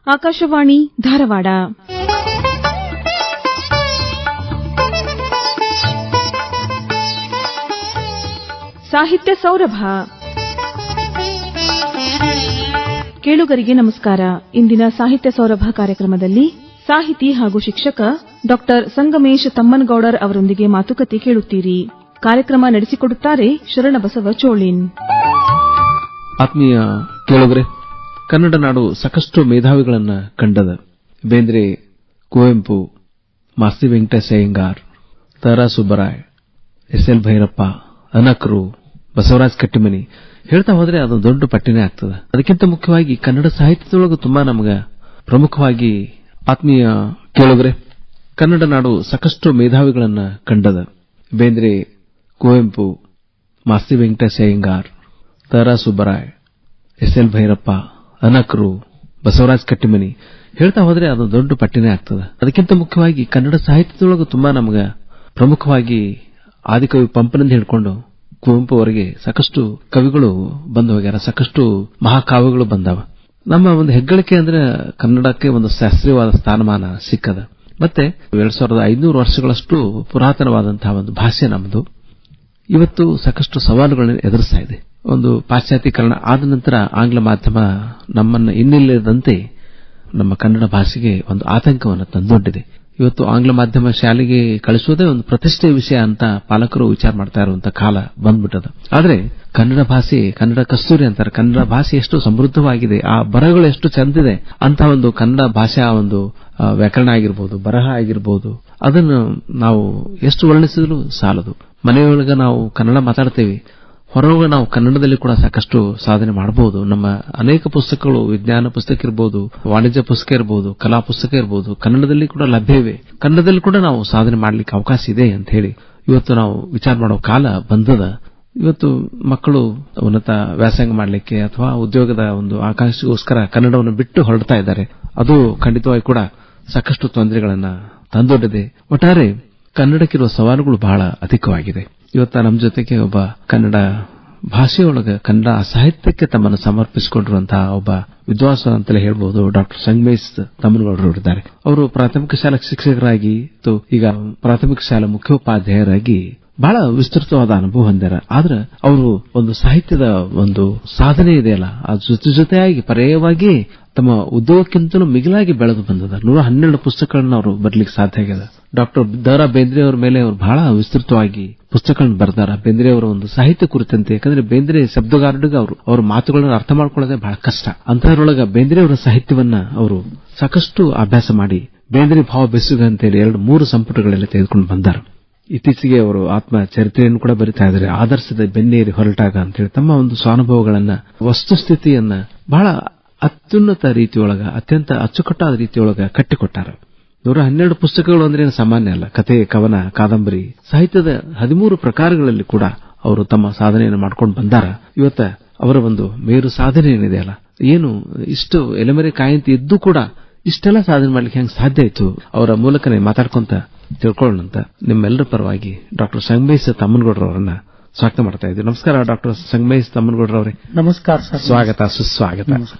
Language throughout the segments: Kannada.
ಆಕಾಶವಾಣಿ ಧಾರವಾಡ. ಸಾಹಿತ್ಯ ಸೌರಭ. ಕೇಳುಗರಿಗೆ ನಮಸ್ಕಾರ. ಇಂದಿನ ಸಾಹಿತ್ಯ ಸೌರಭ ಕಾರ್ಯಕ್ರಮದಲ್ಲಿ ಸಾಹಿತಿ ಹಾಗೂ ಶಿಕ್ಷಕ ಡಾ ಸಂಗಮೇಶ್ ತಮ್ಮನಗೌಡರ್ ಅವರೊಂದಿಗೆ ಮಾತುಕತೆ ಕೇಳುತ್ತೀರಿ. ಕಾರ್ಯಕ್ರಮ ನಡೆಸಿಕೊಡುತ್ತಾರೆ ಶರಣಬಸವ ಚೋಳಿನ್. ಆತ್ಮೀಯ ಕೇಳುಗರೆ, ಕನ್ನಡ ನಾಡು ಸಾಕಷ್ಟು ಮೇಧಾವಿಗಳನ್ನು ಕಂಡದ. ಬೇಂದ್ರೆ, ಕುವೆಂಪು, ಮಾಸ್ತಿ ವೆಂಕಟೇಶ ಅಯ್ಯಂಗಾರ್, ತ.ರಾ. ಸುಬ್ಬರಾಯ್, ಎಸ್.ಎಲ್. ಭೈರಪ್ಪ, ಅನಕರು, ಬಸವರಾಜ ಕಟ್ಟಿಮನಿ ಹೇಳ್ತಾ ಹೋದ್ರೆ ಅದೊಂದು ದೊಡ್ಡ ಪಟ್ಟಿನೇ ಆಗ್ತದೆ. ಅದಕ್ಕಿಂತ ಮುಖ್ಯವಾಗಿ ಕನ್ನಡ ಸಾಹಿತ್ಯದೊಳಗೂ ತುಂಬಾ ನಮಗೆ ಪ್ರಮುಖವಾಗಿ ಆತ್ಮೀಯ ಕೇಳುಗರೆ, ಕನ್ನಡ ನಾಡು ಸಾಕಷ್ಟು ಮೇಧಾವಿಗಳನ್ನು ಕಂಡದ. ಬೇಂದ್ರೆ, ಕುವೆಂಪು, ಮಾಸ್ತಿ ವೆಂಕಟೇಶ ಅಯ್ಯಂಗಾರ್, ತ.ರಾ. ಸುಬ್ಬರಾಯ್, ಎಸ್.ಎಲ್. ಭೈರಪ್ಪ, ಅನಕರು, ಬಸವರಾಜ ಕಟ್ಟಿಮನಿ ಹೇಳ್ತಾ ಹೋದ್ರೆ ಅದೊಂದು ದೊಡ್ಡ ಪಟ್ಟಿನೇ ಆಗ್ತದೆ. ಅದಕ್ಕಿಂತ ಮುಖ್ಯವಾಗಿ ಕನ್ನಡ ಸಾಹಿತ್ಯದೊಳಗೂ ತುಂಬಾ ನಮಗೆ ಪ್ರಮುಖವಾಗಿ ಆದಿಕವಿ ಪಂಪನಿಂದ ಹಿಡ್ಕೊಂಡು ಕುವೆಂಪು ಅವರಿಗೆ ಸಾಕಷ್ಟು ಕವಿಗಳು ಬಂದು ಹೋಗ್ಯಾರ, ಸಾಕಷ್ಟು ಮಹಾಕಾವ್ಯಗಳು ಬಂದವ. ನಮ್ಮ ಒಂದು ಹೆಗ್ಗಳಿಕೆ ಅಂದ್ರೆ ಕನ್ನಡಕ್ಕೆ ಒಂದು ಶಾಸ್ತ್ರೀಯವಾದ ಸ್ಥಾನಮಾನ ಸಿಕ್ಕದ. ಮತ್ತೆ 2500 ವರ್ಷಗಳಷ್ಟು ಪುರಾತನವಾದಂತಹ ಒಂದು ಭಾಷೆ ನಮ್ಮದು. ಇವತ್ತು ಸಾಕಷ್ಟು ಸವಾಲುಗಳನ್ನು ಎದುರಿಸ್ತಾ ಇದೆ. ಒಂದು ಪಾಶ್ಚಾತ್ಯೀಕರಣ ಆದ ನಂತರ ಆಂಗ್ಲ ಮಾಧ್ಯಮ ನಮ್ಮನ್ನು ಇನ್ನಿಲ್ಲದಂತೆ ನಮ್ಮ ಕನ್ನಡ ಭಾಷೆಗೆ ಒಂದು ಆತಂಕವನ್ನು ತಂದೊಡ್ಡಿದೆ. ಇವತ್ತು ಆಂಗ್ಲ ಮಾಧ್ಯಮ ಶಾಲೆಗೆ ಕಳಿಸುವುದೇ ಒಂದು ಪ್ರತಿಷ್ಠೆಯ ವಿಷಯ ಅಂತ ಪಾಲಕರು ವಿಚಾರ ಮಾಡ್ತಾ ಇರುವಂತಹ ಕಾಲ ಬಂದ್ಬಿಟ್ಟದ. ಆದ್ರೆ ಕನ್ನಡ ಭಾಷೆ, ಕನ್ನಡ ಕಸ್ತೂರಿ ಅಂತಾರೆ, ಕನ್ನಡ ಭಾಷೆ ಎಷ್ಟು ಸಮೃದ್ಧವಾಗಿದೆ, ಆ ಬರಹಗಳು ಎಷ್ಟು ಚಂದಿದೆ ಅಂತ ಒಂದು ಕನ್ನಡ ಭಾಷಾ ಒಂದು ವ್ಯಾಕರಣ ಆಗಿರ್ಬೋದು, ಬರಹ ಆಗಿರ್ಬೋದು, ಅದನ್ನು ನಾವು ಎಷ್ಟು ವರ್ಣಿಸಿದ್ರು ಸಾಲದು. ಮನೆಯೊಳಗೆ ನಾವು ಕನ್ನಡ ಮಾತಾಡ್ತೇವೆ, ಹೊರಗೆ ನಾವು ಕನ್ನಡದಲ್ಲಿ ಕೂಡ ಸಾಕಷ್ಟು ಸಾಧನೆ ಮಾಡಬಹುದು. ನಮ್ಮ ಅನೇಕ ಪುಸ್ತಕಗಳು, ವಿಜ್ಞಾನ ಪುಸ್ತಕ ಇರಬಹುದು, ವಾಣಿಜ್ಯ ಪುಸ್ತಕ ಇರಬಹುದು, ಕಲಾ ಪುಸ್ತಕ ಇರಬಹುದು, ಕನ್ನಡದಲ್ಲಿ ಕೂಡ ಲಭ್ಯವಿವೆ. ಕನ್ನಡದಲ್ಲಿ ಕೂಡ ನಾವು ಸಾಧನೆ ಮಾಡಲಿಕ್ಕೆ ಅವಕಾಶ ಇದೆ ಅಂತ ಹೇಳಿ ಇವತ್ತು ನಾವು ವಿಚಾರ ಮಾಡೋ ಕಾಲ ಬಂದದ. ಇವತ್ತು ಮಕ್ಕಳು ಉನ್ನತ ವ್ಯಾಸಂಗ ಮಾಡಲಿಕ್ಕೆ ಅಥವಾ ಉದ್ಯೋಗದ ಒಂದು ಆಕಾಂಕ್ಷೆಗೋಸ್ಕರ ಕನ್ನಡವನ್ನು ಬಿಟ್ಟು ಹೊರಡ್ತಾ ಇದ್ದಾರೆ. ಅದು ಖಂಡಿತವಾಗಿ ಕೂಡ ಸಾಕಷ್ಟು ತೊಂದರೆಗಳನ್ನ ತಂದೊಡ್ಡಿದೆ. ಒಟ್ಟಾರೆ ಕನ್ನಡಕ್ಕಿರುವ ಸವಾಲುಗಳು ಬಹಳ ಅಧಿಕವಾಗಿದೆ. ಇವತ್ತ ನಮ್ಮ ಜೊತೆಗೆ ಒಬ್ಬ ಕನ್ನಡ ಭಾಷೆಯೊಳಗ ಕನ್ನಡ ಸಾಹಿತ್ಯಕ್ಕೆ ತಮ್ಮನ್ನು ಸಮರ್ಪಿಸಿಕೊಂಡಿರುವಂತಹ ಒಬ್ಬ ವಿದ್ವಾಂಸ ಅಂತಲೇ ಹೇಳಬಹುದು, ಡಾ ಸಂಗಮೇಶ್ ತಮ್ಮನಗೌಡರು ಇದ್ದಾರೆ. ಅವರು ಪ್ರಾಥಮಿಕ ಶಾಲಾ ಶಿಕ್ಷಕರಾಗಿ ಈಗ ಪ್ರಾಥಮಿಕ ಶಾಲಾ ಮುಖ್ಯೋಪಾಧ್ಯಾಯರಾಗಿ ಬಹಳ ವಿಸ್ತೃತವಾದ ಅನುಭವ ಹೊಂದಾರ. ಆದ್ರೆ ಅವರು ಒಂದು ಸಾಹಿತ್ಯದ ಒಂದು ಸಾಧನೆ ಇದೆಯಲ್ಲ, ಆ ಜೊತೆಯಾಗಿ ಪರ್ಯಾಯವಾಗಿ ತಮ್ಮ ಉದ್ಯೋಗಕ್ಕಿಂತಲೂ ಮಿಗಿಲಾಗಿ ಬೆಳೆದು ಬಂದದ. 112 ಪುಸ್ತಕಗಳನ್ನು ಅವರು ಬರಲಿಕ್ಕೆ ಸಾಧ್ಯ ಆಗಿದೆ. ಡಾಕ್ಟರ್ ದ.ರಾ. ಬೇಂದ್ರೆ ಅವರ ಮೇಲೆ ಅವರು ಬಹಳ ವಿಸ್ತೃತವಾಗಿ ಪುಸ್ತಕಗಳನ್ನು ಬರೆದಾರ. ಬೇಂದ್ರೆ ಅವರ ಒಂದು ಸಾಹಿತ್ಯ ಕುರಿತಂತೆ, ಯಾಕಂದ್ರೆ ಬೇಂದ್ರೆ ಶಬ್ದಗಾರರಿಗೆ ಅವ್ರ ಮಾತುಗಳನ್ನು ಅರ್ಥ ಮಾಡ್ಕೊಳ್ಳೋದೇ ಬಹಳ ಕಷ್ಟ. ಅಂತಹರೊಳಗ ಬೇಂದ್ರೆ ಅವರ ಸಾಹಿತ್ಯವನ್ನ ಅವರು ಸಾಕಷ್ಟು ಅಭ್ಯಾಸ ಮಾಡಿ ಬೇಂದ್ರೆ ಭಾವ ಬೆಸುಗ ಅಂತೇಳಿ 2-3 ಸಂಪುಟಗಳೆಲ್ಲ ತೆಗೆದುಕೊಂಡು ಬಂದಾರ. ಇತ್ತೀಚೆಗೆ ಅವರು ಆತ್ಮ ಚರಿತ್ರೆಯನ್ನು ಕೂಡ ಬರಿತಾ ಇದ್ದಾರೆ. ಆದರ್ಶದ ಬೆನ್ನೇರಿ ಹೊರಟಾಗ ಅಂತೇಳಿ ತಮ್ಮ ಒಂದು ಸ್ವಾನುಭವಗಳನ್ನ, ವಸ್ತುಸ್ಥಿತಿಯನ್ನ ಬಹಳ ಅತ್ಯುನ್ನತ ರೀತಿಯೊಳಗ, ಅತ್ಯಂತ ಅಚ್ಚುಕಟ್ಟಾದ ರೀತಿಯೊಳಗ ಕಟ್ಟಿಕೊಟ್ಟಾರ. 112 ಪುಸ್ತಕಗಳು ಅಂದ್ರೆ ಸಾಮಾನ್ಯ ಅಲ್ಲ. ಕಥೆ, ಕವನ, ಕಾದಂಬರಿ, ಸಾಹಿತ್ಯದ 13 ಪ್ರಕಾರಗಳಲ್ಲಿ ಕೂಡ ಅವರು ತಮ್ಮ ಸಾಧನೆಯನ್ನು ಮಾಡ್ಕೊಂಡು ಬಂದಾರ. ಇವತ್ತ ಅವರ ಒಂದು ಮೇರು ಸಾಧನೆ ಏನಿದೆ ಅಲ್ಲ, ಏನು ಇಷ್ಟು ಎಲೆಮರೆ ಕಾಯಂತ ಇದ್ದು ಕೂಡ ಇಷ್ಟೆಲ್ಲ ಸಾಧನೆ ಮಾಡ್ಲಿಕ್ಕೆ ಹೆಂಗ್ ಸಾಧ್ಯ ಆಯ್ತು, ಅವರ ಮೂಲಕನೇ ಮಾತಾಡ್ಕೊಂತ ತಿಳ್ಕೊಳ್ಳೋಣಂತ ನಿಮ್ಮೆಲ್ಲರ ಪರವಾಗಿ ಡಾಕ್ಟರ್ ಸಂಗಮೇಶ್ ತಮ್ಮನಗೌಡರವರನ್ನ ಸ್ವಾಗತ ಮಾಡ್ತಾ ಇದ್ದೀವಿ. ನಮಸ್ಕಾರ ಡಾಕ್ಟರ್ ಸಂಗಮೇಶ್ ತಮ್ಮನಗೌಡರವರೇ. ನಮಸ್ಕಾರ ಸರ್. ಸ್ವಾಗತ, ಸುಸ್ವಾಗತ.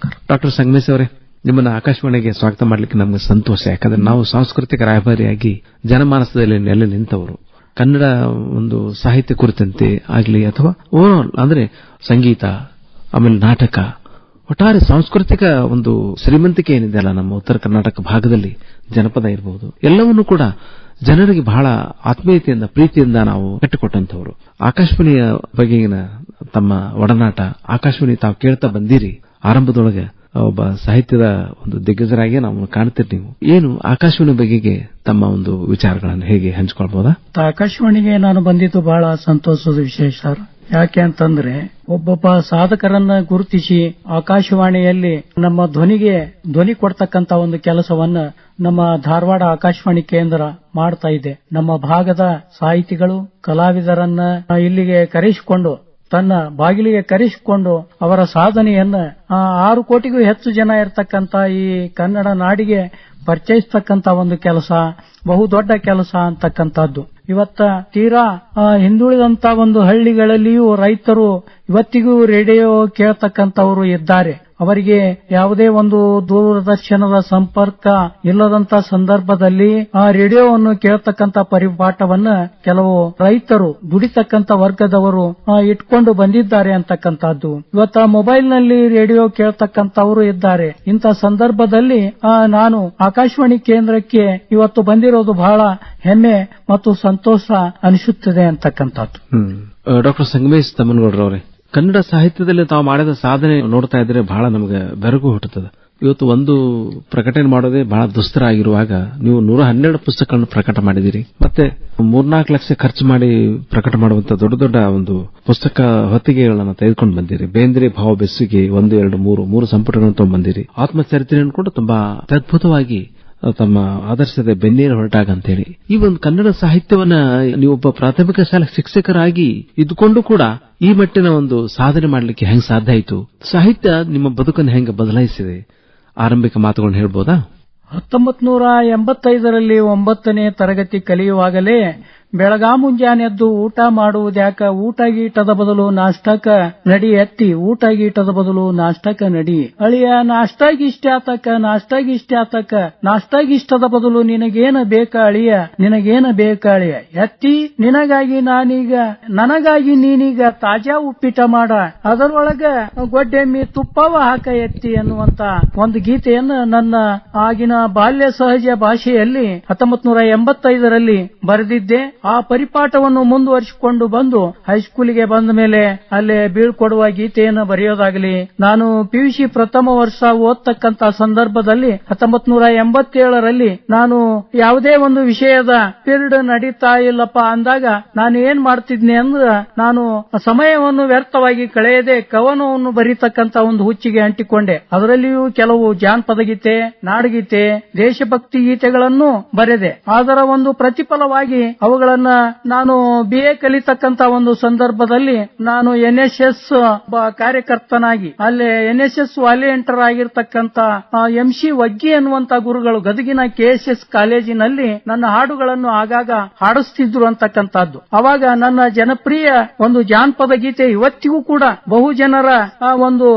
ಡಾಕ್ಟರ್ ಸಂಗಮೇಶ್ ಅವರೇ, ನಿಮ್ಮನ್ನ ಆಕಾಶವಾಣಿಗೆ ಸ್ವಾಗತ ಮಾಡಲಿಕ್ಕೆ ನಮಗೆ ಸಂತೋಷ. ಯಾಕಂದ್ರೆ ನಾವು ಸಾಂಸ್ಕೃತಿಕ ರಾಯಭಾರಿಯಾಗಿ ಜನಮಾನಸದಲ್ಲಿ ನೆಲೆ ನಿಂತವರು. ಕನ್ನಡ ಒಂದು ಸಾಹಿತ್ಯ ಕುರಿತಂತೆ ಆಗಲಿ ಅಥವಾ ಓವರ್ ಅಂದ್ರೆ ಸಂಗೀತ, ಆಮೇಲೆ ನಾಟಕ, ಒಟ್ಟಾರೆ ಸಾಂಸ್ಕೃತಿಕ ಒಂದು ಶ್ರೀಮಂತಿಕೆ ಏನಿದೆ ಅಲ್ಲ ನಮ್ಮ ಉತ್ತರ ಕರ್ನಾಟಕ ಭಾಗದಲ್ಲಿ, ಜನಪದ ಇರಬಹುದು, ಎಲ್ಲವನ್ನೂ ಕೂಡ ಜನರಿಗೆ ಬಹಳ ಆತ್ಮೀಯತೆಯಿಂದ, ಪ್ರೀತಿಯಿಂದ ನಾವು ಕಟ್ಟಿಕೊಟ್ಟಂತವರು. ಆಕಾಶವಾಣಿಯ ಬಗೆಗಿನ ತಮ್ಮ ಒಡನಾಟ, ಆಕಾಶವಾಣಿ ತಾವು ಕೇಳ್ತಾ ಬಂದಿರಿ. ಆರಂಭದೊಳಗೆ ಒಬ್ಬ ಸಾಹಿತ್ಯದ ಒಂದು ದಿಗ್ಗಜರಾಗಿ ನಾವು ಕಾಣ್ತೀರಿ. ನೀವು ಏನು ಆಕಾಶವಾಣಿ ಬಗೆಗೆ ತಮ್ಮ ಒಂದು ವಿಚಾರಗಳನ್ನು ಹೇಗೆ ಹಂಚಿಕೊಳ್ಬಹುದಾ? ಆಕಾಶವಾಣಿಗೆ ನಾನು ಬಂದಿದ್ದು ಬಹಳ ಸಂತೋಷದ ವಿಷಯ ಸರ್. ಯಾಕೆ ಅಂತಂದ್ರೆ ಒಬ್ಬೊಬ್ಬ ಸಾಧಕರನ್ನ ಗುರುತಿಸಿ ಆಕಾಶವಾಣಿಯಲ್ಲಿ ನಮ್ಮ ಧ್ವನಿ ಕೊಡ್ತಕ್ಕಂತ ಒಂದು ಕೆಲಸವನ್ನ ನಮ್ಮ ಧಾರವಾಡ ಆಕಾಶವಾಣಿ ಕೇಂದ್ರ ಮಾಡ್ತಾ ಇದೆ. ನಮ್ಮ ಭಾಗದ ಸಾಹಿತಿಗಳು, ಕಲಾವಿದರನ್ನ ಇಲ್ಲಿಗೆ ಕರೆಸಿಕೊಂಡು, ತನ್ನ ಬಾಗಿಲಿಗೆ ಕರೆಸಿಕೊಂಡು ಅವರ ಸಾಧನೆಯನ್ನ 6 ಕೋಟಿಗೂ ಹೆಚ್ಚು ಜನ ಇರತಕ್ಕಂತ ಈ ಕನ್ನಡ ನಾಡಿಗೆ ಪರಿಚಯಿಸತಕ್ಕಂತ ಒಂದು ಕೆಲಸ ಬಹುದೊಡ್ಡ ಕೆಲಸ ಅಂತಕ್ಕಂಥದ್ದು. ಇವತ್ತ ತೀರಾ ಹಿಂದುಳಿದಂತ ಒಂದು ಹಳ್ಳಿಗಳಲ್ಲಿಯೂ ರೈತರು ಇವತ್ತಿಗೂ ರೇಡಿಯೋ ಕೇಳತಕ್ಕಂಥವರು ಇದ್ದಾರೆ. ಅವರಿಗೆ ಯಾವುದೇ ಒಂದು ದೂರದರ್ಶನದ ಸಂಪರ್ಕ ಇಲ್ಲದಂತ ಸಂದರ್ಭದಲ್ಲಿ ಆ ರೇಡಿಯೋವನ್ನು ಕೇಳತಕ್ಕಂತ ಪರಿಪಾಠವನ್ನ ಕೆಲವು ರೈತರು ದುಡಿತಕ್ಕಂತ ವರ್ಗದವರು ಇಟ್ಕೊಂಡು ಬಂದಿದ್ದಾರೆ ಅಂತಕ್ಕಂಥದ್ದು. ಇವತ್ತ ಮೊಬೈಲ್ ನಲ್ಲಿ ರೇಡಿಯೋ ಕೇಳತಕ್ಕಂತವರು ಇದ್ದಾರೆ. ಇಂಥ ಸಂದರ್ಭದಲ್ಲಿ ನಾನು ಆಕಾಶವಾಣಿ ಕೇಂದ್ರಕ್ಕೆ ಇವತ್ತು ಬಂದಿರೋದು ಬಹಳ ಹೆಮ್ಮೆ ಮತ್ತು ಸಂತೋಷ ಅನಿಸುತ್ತದೆ ಅಂತಕ್ಕಂಥದ್ದು. ಡಾಕ್ಟರ್ ಸಂಗಮೇಶ್ ತಮ್ಮನಗೌಡರವರೇ, ಕನ್ನಡ ಸಾಹಿತ್ಯದಲ್ಲಿ ತಾವು ಮಾಡಿದ ಸಾಧನೆ ನೋಡ್ತಾ ಇದ್ರೆ ಬಹಳ ನಮಗೆ ಬೆರಗು ಹುಟ್ಟುತ್ತದೆ. ಇವತ್ತು ಒಂದು ಪ್ರಕಟಣೆ ಮಾಡೋದೇ ಬಹಳ ದುಸ್ತರ ಆಗಿರುವಾಗ ನೀವು 112 ಪುಸ್ತಕಗಳನ್ನು ಪ್ರಕಟ ಮಾಡಿದಿರಿ. ಮತ್ತೆ 3-4 ಲಕ್ಷ ಖರ್ಚು ಮಾಡಿ ಪ್ರಕಟ ಮಾಡುವಂತ ದೊಡ್ಡ ದೊಡ್ಡ ಒಂದು ಪುಸ್ತಕ ಹೊತ್ತಿಗೆಗಳನ್ನು ತೆಗೆದುಕೊಂಡು ಬಂದಿರಿ. ಬೇಂದ್ರೆ ಭಾವ ಬೆಸುಗೆ 1, 2, 3 ಸಂಪುಟಗಳನ್ನು ತಗೊಂಡ್ಬಂದಿರಿ. ಆತ್ಮಚರಿತ್ರೆಯನ್ನು ಕೂಡ ತುಂಬಾ ಅದ್ಭುತವಾಗಿ ತಮ್ಮ ಆದರ್ಶದ ಬೆನ್ನೇರು ಹೊರಟಾಗ ಅಂತೇಳಿ ಈ ಒಂದು ಕನ್ನಡ ಸಾಹಿತ್ಯವನ್ನ ನೀವೊಬ್ಬ ಪ್ರಾಥಮಿಕ ಶಾಲಾ ಶಿಕ್ಷಕರಾಗಿ ಇದ್ದುಕೊಂಡು ಕೂಡ ಈ ಮಟ್ಟಿನ ಒಂದು ಸಾಧನೆ ಮಾಡಲಿಕ್ಕೆ ಹೆಂಗ್ ಸಾಧ್ಯ ಆಯಿತು? ಸಾಹಿತ್ಯ ನಿಮ್ಮ ಬದುಕನ್ನು ಹೆಂಗ ಬದಲಾಯಿಸಿದೆ? ಆರಂಭಿಕ ಮಾತುಗಳನ್ನು ಹೇಳ್ಬೋದಾ? 1985ರಲ್ಲಿ 9ನೇ ತರಗತಿ ಕಲಿಯುವಾಗಲೇ ಬೆಳಗಾ ಮುಂಜಾನೆದ್ದು ಊಟ ಮಾಡುವುದ್ಯಾಕ, ಊಟ ಗೀಟದ ಬದಲು ನಾಷ್ಟಕ ನಡಿ ಎತ್ತಿ, ಊಟ ಗೀಟದ ಬದಲು ನಾಷ್ಟಕ ನಡಿ ಅಳಿಯ, ನಾಷ್ಟಾಗಿಷ್ಟ್ಯಾತಕ, ನಾಷ್ಟಾಗಿಷ್ಟ್ಯಾತಕ, ನಾಷ್ಟಾಗಿಷ್ಟದ ಬದಲು ನಿನಗೇನ ಬೇಕ ಅಳಿಯ, ನಿನಗೇನ ಬೇಕ ಅಳಿಯ ಎತ್ತಿ, ನಿನಗಾಗಿ ನಾನೀಗ, ನನಗಾಗಿ ನೀನೀಗ ತಾಜಾ ಉಪ್ಪಿಟ ಮಾಡ, ಅದರೊಳಗ ಗೊಡ್ಡೆಮ್ಮಿ ತುಪ್ಪವ ಹಾಕ ಎತ್ತಿ ಎನ್ನುವಂತ ಒಂದು ಗೀತೆಯನ್ನು ನನ್ನ ಆಗಿನ ಬಾಲ್ಯ ಸಹಜ ಭಾಷೆಯಲ್ಲಿ 1985ರಲ್ಲಿ ಬರೆದಿದ್ದೆ. ಆ ಪರಿಪಾಠವನ್ನು ಮುಂದುವರಿಸಿಕೊಂಡು ಬಂದು ಹೈಸ್ಕೂಲಿಗೆ ಬಂದ ಮೇಲೆ ಅಲ್ಲೇ ಬೀಳ್ಕೊಡುವ ಗೀತೆಯನ್ನು ಬರೆಯೋದಾಗಲಿ, ನಾನು ಪಿಯುಸಿ ಪ್ರಥಮ ವರ್ಷ ಓದ್ತಕ್ಕಂತ ಸಂದರ್ಭದಲ್ಲಿ 1987ರಲ್ಲಿ ನಾನು ಯಾವುದೇ ಒಂದು ವಿಷಯದ ಪೀರಿಯಡ್ ನಡೀತಾ ಇಲ್ಲಪ್ಪ ಅಂದಾಗ ನಾನು ಏನ್ ಮಾಡ್ತಿದ್ನಿ ಅಂದ್ರ, ನಾನು ಸಮಯವನ್ನು ವ್ಯರ್ಥವಾಗಿ ಕಳೆಯದೆ ಕವನವನ್ನು ಬರೀತಕ್ಕಂತ ಒಂದು ಹುಚ್ಚಿಗೆ ಅಂಟಿಕೊಂಡೆ. ಅದರಲ್ಲಿಯೂ ಕೆಲವು ಜಾನಪದ ಗೀತೆ, ನಾಡಗೀತೆ, ದೇಶಭಕ್ತಿ ಗೀತೆಗಳನ್ನು ಬರೆದೆ. ಅದರ ಒಂದು ಪ್ರತಿಫಲವಾಗಿ ಅವುಗಳನ್ನ ನಾನು BA ಕಲಿತಕ್ಕಂತ ಒಂದು ಸಂದರ್ಭದಲ್ಲಿ ನಾನು NSS ಕಾರ್ಯಕರ್ತನಾಗಿ ಅಲ್ಲೇ NSS ವಾಲಿಯಂಟರ್ ಆಗಿರ್ತಕ್ಕಂತ MC ವಗ್ಗಿ ಅನ್ನುವಂತ ಗುರುಗಳು ಗದಗಿನ KSS ಕಾಲೇಜಿನಲ್ಲಿ ನನ್ನ ಹಾಡುಗಳನ್ನು ಆಗಾಗ ಹಾಡಿಸ್ತಿದ್ರು ಅಂತಕ್ಕಂಥದ್ದು. ಅವಾಗ ನನ್ನ ಜನಪ್ರಿಯ ಒಂದು ಜಾನಪದ ಗೀತೆ ಇವತ್ತಿಗೂ ಕೂಡ ಬಹು ಜನರ ಒಂದು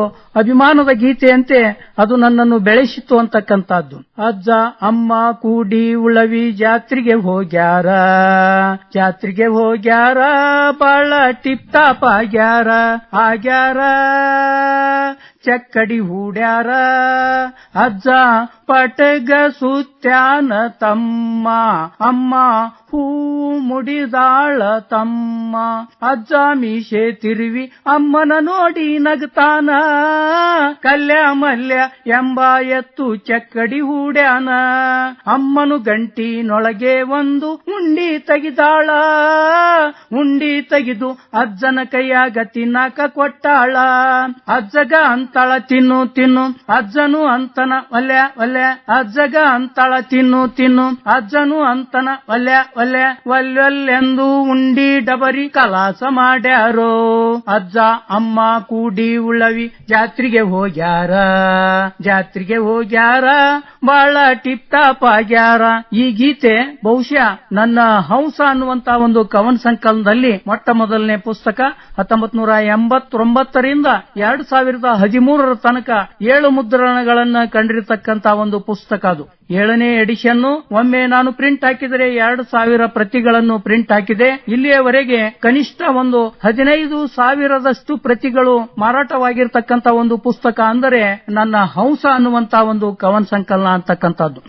ಅಭಿಮಾನದ ಗೀತೆಯಂತೆ ಅದು ನನ್ನನ್ನು ಬೆಳೆಸಿತ್ತು ಅಂತಕ್ಕಂಥದ್ದು. ಅಜ್ಜ ಅಮ್ಮ ಕೂಡಿ ಉಳವಿ ಜಾತ್ರೆಗೆ ಹೋಗ್ಯಾರ, ಜಾತ್ರೆಗೆ ಹೋಗ್ಯಾರ, ಬಾಳ ಟಿಪ್ ಟಾಪ್ ಆಗ್ಯಾರ, ಆಗ್ಯಾರ ಚಕ್ಕಡಿ ಹೂಡ್ಯಾರ, ಅಜ್ಜ ಪಟಗ ಸುತ್ಯಾನ ತಮ್ಮ, ಅಮ್ಮ ಹೂ ಮುಡಿದಾಳ ತಮ್ಮ, ಅಜ್ಜ ಮೀಸೆ ತಿರುವಿ ಅಮ್ಮನ ನೋಡಿ ನಗ್ತಾನ, ಕಲ್ಯ ಮಲ್ಯ ಎಂಬ ಎತ್ತು ಚಕ್ಕಡಿ ಹೂಡ್ಯಾನ, ಅಮ್ಮನು ಗಂಟಿನೊಳಗೆ ಒಂದು ಉಂಡಿ ತೆಗಿದಾಳ, ಉಂಡಿ ತೆಗೆದು ಅಜ್ಜನ ಕೈಯಾಗ ತಿನ್ನಾಕ ಕೊಟ್ಟಾಳ, ಅಜ್ಜಗ ಅಂತಾಳ ತಿನ್ನು ತಿನ್ನು, ಅಜ್ಜನು ಅಂತನ ಒಲ್ಯ ಒಲ್ಯ, ಅಜ್ಜಗ ಅಂತಾಳ ತಿನ್ನು ತಿನ್ನು, ಅಜ್ಜನು ಅಂತನ ಒಲ್ಯ ಒಲ್ಯ, ಒಲ್ಲೆಂದು ಉಂಡಿ ಡಬರಿ ಕಲಾಸ ಮಾಡ್ಯಾರೋ, ಅಜ್ಜ ಅಮ್ಮ ಕೂಡಿ ಉಳವಿ ಜಾತ್ರೆಗೆ ಹೋಗ್ಯಾರ, ಜಾತ್ರೆಗೆ ಹೋಗ್ಯಾರ, ಬಾಳ ಟಿಪ್ ಟಾಪ್ ಆಗ್ಯಾರ. ಈ ಗೀತೆ ಬಹುಶಃ ನನ್ನ ಹಂಸ ಅನ್ನುವಂತ ಒಂದು ಕವನ ಸಂಕಲನದಲ್ಲಿ ಮೊಟ್ಟ ಮೊದಲನೇ ಪುಸ್ತಕ 1989ರಿಂದ 2013ರ ತನಕ 7 ಮುದ್ರಣಗಳನ್ನ ಕಂಡಿರತಕ್ಕಂತ ಒಂದು ಪುಸ್ತಕ. ಅದು 7ನೇ ಎಡಿಷನ್. ಒಮ್ಮೆ ನಾನು ಪ್ರಿಂಟ್ ಹಾಕಿದರೆ 2000 ಪ್ರತಿಗಳನ್ನು ಪ್ರಿಂಟ್ ಹಾಕಿದೆ. ಇಲ್ಲಿಯವರೆಗೆ ಕನಿಷ್ಠ ಒಂದು 15,000ದಷ್ಟು ಪ್ರತಿಗಳು ಮಾರಾಟವಾಗಿರ್ತಕ್ಕಂತ ಒಂದು ಪುಸ್ತಕ ಅಂದರೆ ನನ್ನ ಹಂಸ ಅನ್ನುವಂತ ಒಂದು ಕವನ ಸಂಕಲನ ಅಂತಕ್ಕಂಥದ್ದು.